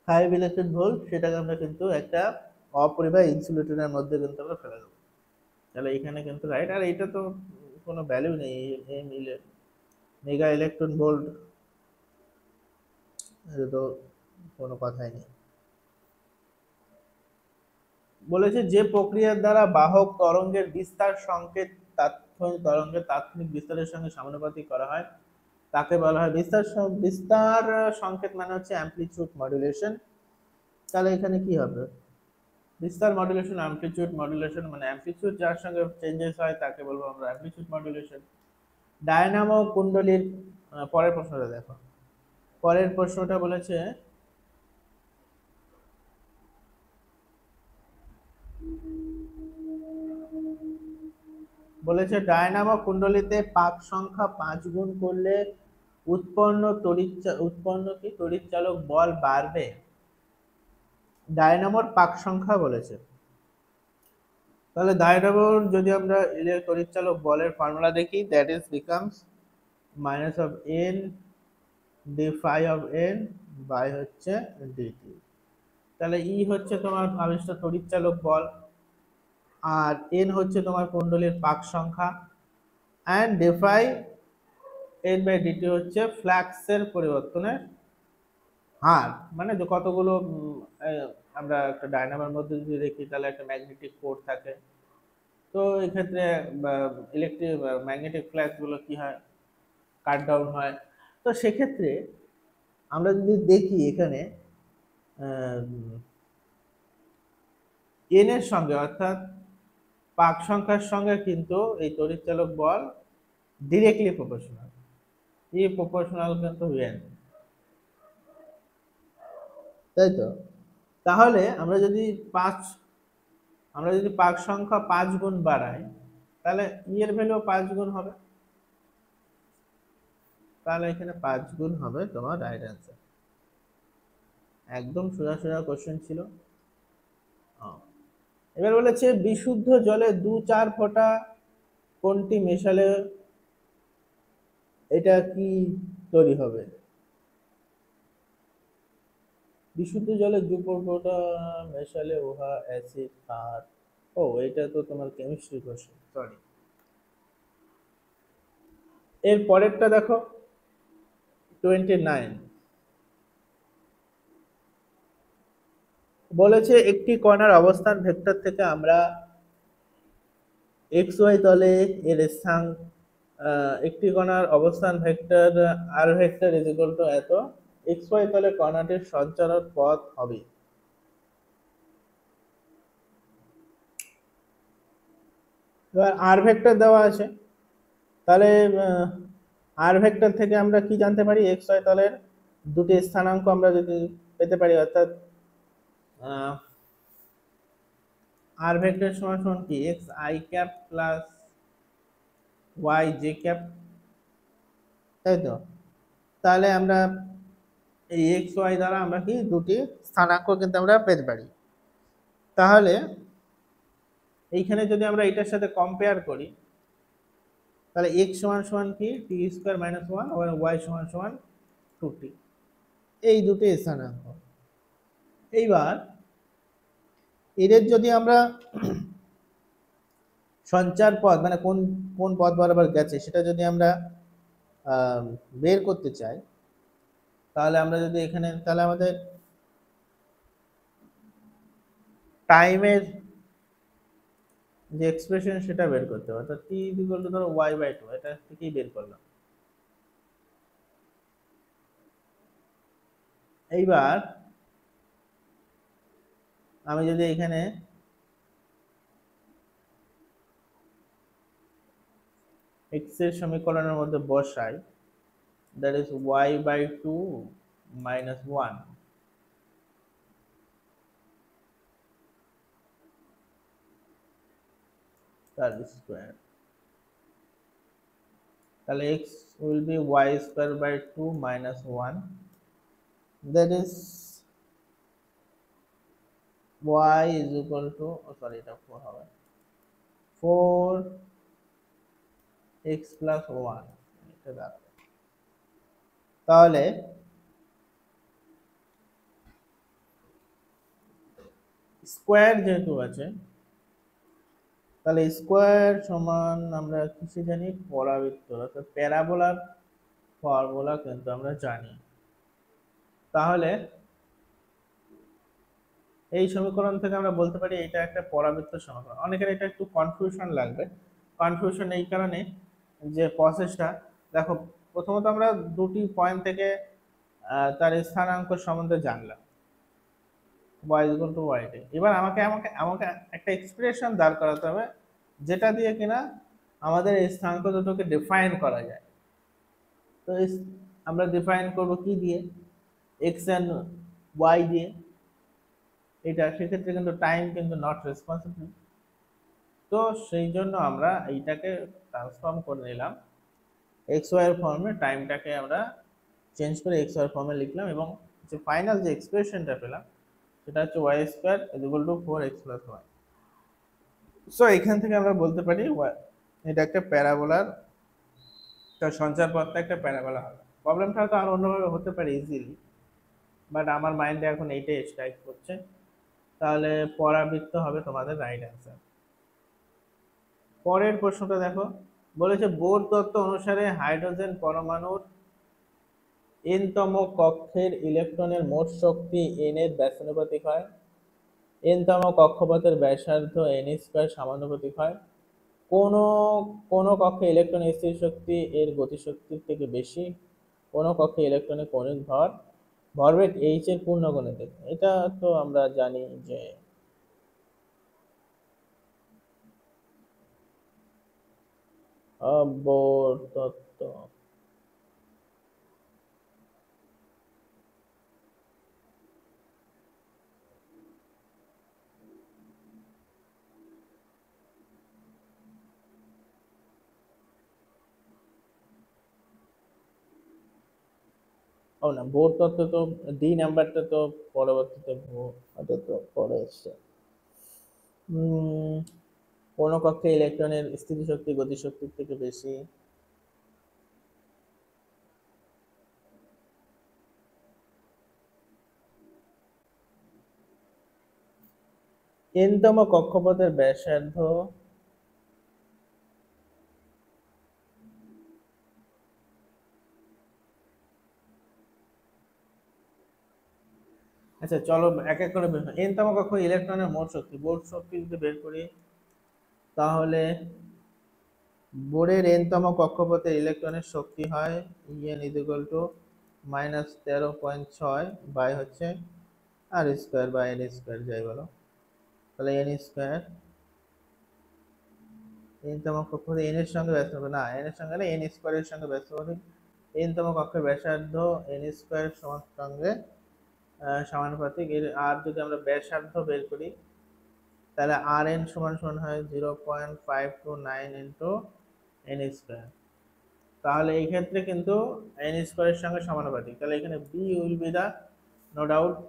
5 ইলেকট্রন ভোল্ট, সেটাকে আমরা কিন্তু একটা অপরিবাহী ইনসুলেটরের মধ্যে কিন্তু আমরা ফেলে দেবো। তাহলে এখানে কিন্তু রাইট। আর এটা তো কোনো ভ্যালু নেই, মেগা ইলেকট্রন ভোল্ট, এটা তো কোনো কথাই নেই। বলেছে যে প্রক্রিয়ার দ্বারা বাহক তরঙ্গের বিস্তার সংকেত তরঙ্গের তাৎক্ষণিক বিস্তারের সঙ্গে সমানুপাতিক করা হয় তাকে বলা হয় বিস্তার সংকেত, মানে হচ্ছে অ্যামপ্লিটিউড মডুলেশন। তাহলে এখানে কি হবে? বিস্তার মডুলেশন, অ্যামপ্লিটিউড মডুলেশন, মানে অ্যামপ্লিটিউড যার সঙ্গে চেঞ্জেস হয় তাকে বলবো আমরা অ্যামপ্লিটিউড মডুলেশন। ডায়নামো কুণ্ডলীর পরের প্রশ্নটা দেখো। পরের প্রশ্নটা বলেছে ডায়নামো কুণ্ডলীতে পাক সংখ্যা 5 গুণ করলে উৎপন্ন তড়িৎচালক বল বাড়বে। ডায়নামোর পাক সংখ্যা বলেছে। তাহলে ডায়নামোর যদি আমরা তড়িৎচালক বলের ফর্মুলা দেখি, that is becomes minus of n d phi of n by হচ্ছে dt। তাহলে E হচ্ছে তোমার আবিষ্ট তড়িৎচালক বল, আর n হচ্ছে তোমার কুণ্ডলীর পাক সংখ্যা, and d phi h/dt হচ্ছে ফ্লাক্সের পরিবর্তনের হার, মানে যে কতগুলো আমরা একটা ডায়নামোর মধ্যে যদি দেখি তাহলে একটা ম্যাগনেটিক কোর থাকে, তো এই ক্ষেত্রে ইলেকট্রিক ম্যাগনেটিক ফ্লাক্স গুলো কি হয়, কাট ডাউন হয়। তো সেক্ষেত্রে আমরা যদি দেখি এখানে এন এর সঙ্গে অর্থাৎ পাক সংখ্যার সঙ্গে কিন্তু এই তড়িৎচালক বল ডিরেক্টলি প্রপোর্শনাল, ই প্রপোর্শনাল কিন্তু এন, তাই তো। তাহলে আমরা যদি পাক সংখ্যা 5 গুণ বাড়াই তাহলে ই এর ভ্যালু 5 গুণ হবে, তাহলে এখানে 5 গুণ হবে তোমার রাইট অ্যান্সার। একদম সোজা সোজা কোশ্চেন ছিল। এবার বলেছে বিশুদ্ধ জলে 2-4 ফোঁটা কোনটি মেশালে এটা কি তৈরি হবে? বিশুদ্ধ জলে 2 ফোঁটা মেশালে উহা অ্যাসিড ক্ষার। ও এটা তো তোমার কেমিস্ট্রি কোশ্চেন, সরি। এর পরেরটা দেখো 29, বলেছে একটি কণার অবস্থান ভেক্টর থেকে আমরা এক্স ওয়াই তলে এর স্থান, একটি কণার অবস্থান ভেক্টর আর ভেক্টর ইজ ইকুয়াল টু এত, এক্স ওয়াই তলে কণাটির সঞ্চারণ পথ হবে। এবার আর ভেক্টর দেওয়া আছে, তাহলে আর ভেক্টর থেকে আমরা কি জানতে পারি, এক্স ওয়াই তলের দুটি স্থানাঙ্ক আমরা যদি পেতে পারি, অর্থাৎ আর ভেক্টর সমান সমান কি x i cap plus y j cap, তাই তো। তাহলে আমরা এই এক্স ওয়াই দ্বারা আমরা কি দুটি স্থানাঙ্ক কিন্তু আমরা পেতে পারি। তাহলে এইখানে যদি আমরা এটার সাথে কম্পেয়ার করি তাহলে এক্স সমান সমান কি টি স্কোয়ার মাইনাস ওয়ান, আর ওয়াই সমান সমান 2t, এই দুটি স্থানাঙ্ক। এইবার এদের যদি আমরা সঞ্চার পথ মানে কোন কোন পথ বরাবর গেছে সেটা যদি আমরা বের করতে চাই, তাহলে আমরা যদি এখানে তাহলে আমাদের টাইমের যে এক্সপ্রেশন সেটা বের করতে হবে, অর্থাৎ টি ইকুয়াল টু ধরো y/2, এটা থেকেই বের করলাম। এইবার আমি যদি এখানে x এর সমীকরণের মধ্যে বসাই, that is y/2 minus 1, তার স্কয়ার, তাহলে x will be y square by 2 minus 1, that is y is equal to, sorry এটা 4 হবে, 4x plus 1, এটা দাঁড়াবে। তাহলে স্কয়ার যেহেতু আছে, তাহলে স্কয়ার সমান আমরা কিসে জানি, পরাবৃত্ত, অর্থাৎ প্যারাবোলার ফর্মুলা কিন্তু আমরা জানি। তাহলে এই সমীকরণ থেকে আমরা বলতে পারি এটা একটা পরাবৃত্ত সমীকরণ। অনেকের এটা একটু কনফিউশন লাগবে, কনফিউশন এই কারণে যে প্রসেসটা দেখো, প্রথমত আমরা দুটি পয়েন্ট থেকে তার স্থানাঙ্ক সম্বন্ধে জানলাম y equal to y, এবার আমাকে আমাকে আমাকে একটা এক্সপ্রেশন দাঁড় করাতে হবে যেটা দিয়ে কিনা আমাদের এই স্থানাঙ্ক দুটোকে ডিফাইন করা যায়। তো আমরা ডিফাইন করব কি দিয়ে, x and y দিয়ে। এটা সেক্ষেত্রে কিন্তু টাইম কিন্তু নট রেসপন্সিবল, তো সেই জন্য আমরা এইটাকে ট্রান্সফর্ম করে নিলাম এক্স ওয়াই এর ফর্মে, টাইমটাকে আমরা চেঞ্জ করে এক্স ওয়াই এর ফর্মে লিখলাম, এবং যে ফাইনাল যে এক্সপ্রেশনটা পেলাম সেটা হচ্ছে y square is equal to 4x plus y. So এখান থেকে আমরা বলতে পারি এটা একটা প্যারাবোলার, তার সঞ্চার পথটা একটা প্যারাবোলা হবে। প্রবলেমটা হয়তো আর অন্যভাবে হতে পারে ইজিলি, বাট আমার মাইন্ডে এখন এইটাই স্ট্রাইক করছে। তাহলে পরাবৃত্ত হবে তোমাদের রাইট অ্যান্সার। পরের প্রশ্নটা দেখো বলেছে বোর তত্ত্ব অনুসারে হাইড্রোজেন পরমাণুর n-তম কক্ষের ইলেকট্রনের মোট শক্তি n এর ব্যাসানুপাতিক হয়। n-তম কক্ষপথের ব্যাসার্ধ n² সমানুপাতিক হয়। কোন কোন কক্ষে ইলেকট্রনের স্থির শক্তি এর গতিশক্তির থেকে বেশি। কোন কক্ষে ইলেকট্রনের কৌণিক ভরবেগ h এর পূর্ণগণিতিক। এটা তো আমরা জানি যে বোর তত্ত্ব। ও না, বোর তত্ত্ব তো ডি নাম্বারটা তো পরবর্তীতে ওটা তো পরে এসছে। কোন কক্ষে ইলেকট্রনের স্থিতিশক্তি গতিশক্তির থেকে বেশি। n-তম কক্ষপথের ব্যাসার্ধ আচ্ছা চলো এক এক করে বের করি। n-তম কক্ষ ইলেকট্রনের মোট শক্তি, মোট শক্তি যদি বের করি তাহলে বোরের n-তম কক্ষপথে ইলেকট্রনের শক্তি হয় En -13.6 বাই হচ্ছে আর স্কোয়ার বা এন স্কোয়ার যাই বলো, তাহলে এন স্কোয়ার। n-তম কক্ষপথে n এর সঙ্গে ব্যস্ত হবে না, n এর সঙ্গে না, n স্কোয়ারের সঙ্গে ব্যস্ত হবে। n-তম কক্ষের ব্যাসার্ধ n স্কোয়ার সঙ্গে সমানুপাতিক। আর যদি আমরা ব্যাসার্ধ বের করি তাহলে আর এন সমান সমান হয় 0.529 ইন্টু এন স্কোয়ার। তাহলে এই ক্ষেত্রে কিন্তু এন স্কোয়ারের সঙ্গে সমানুপাতিক, তাহলে এখানে b will be the, no doubt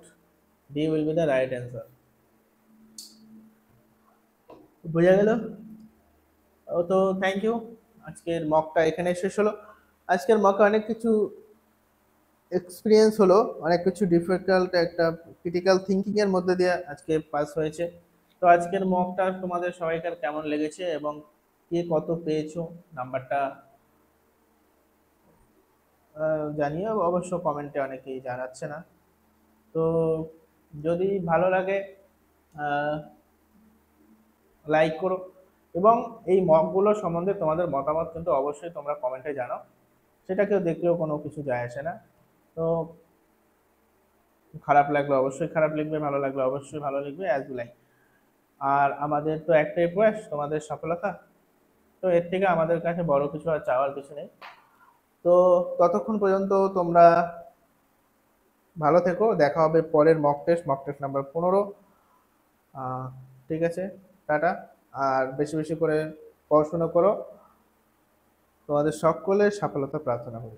b will be the right answer. বোঝা গেল? তো থ্যাংক ইউ, আজকের মকটা এখানে শেষ হলো। আজকের মকে অনেক কিছু এক্সপিরিয়েন্স হলো, অনেক কিছু ডিফিকাল্ট একটা ক্রিটিক্যাল থিঙ্কিং এর মধ্যে দিয়ে আজকে পাস হয়েছে। তো আজকের মকটা তোমাদের সবাইকার কেমন লেগেছে এবং কে কত পেয়েছো নাম্বারটা জানিও, অবশ্য কমেন্টে অনেকেই জানাচ্ছে না। তো যদি ভালো লাগে লাইক করো এবং এই মকগুলো সম্বন্ধে তোমাদের মতামত কিন্তু অবশ্যই তোমরা কমেন্টে জানাও, সেটা কেউ দেখলেও কোনো কিছু যায় আসে না। তো খারাপ লাগলে অবশ্যই খারাপ লিখবে, ভালো লাগলে অবশ্যই ভালো লিখবে, অ্যাজ ইউ লাইক। আর আমাদের তো একটাই প্রয়াস তোমাদের সফলতা, তো এর থেকে আমাদের কাছে বড় কিছু আর চাওয়ার কিছু নেই। তো ততক্ষণ পর্যন্ত তোমরা ভালো থেকো, দেখা হবে পরের মক টেস্ট নাম্বার 15। ঠিক আছে, টাটা। আর বেশি বেশি করে পড়াশোনা করো, তোমাদের সকলের সফলতা প্রার্থনা করি।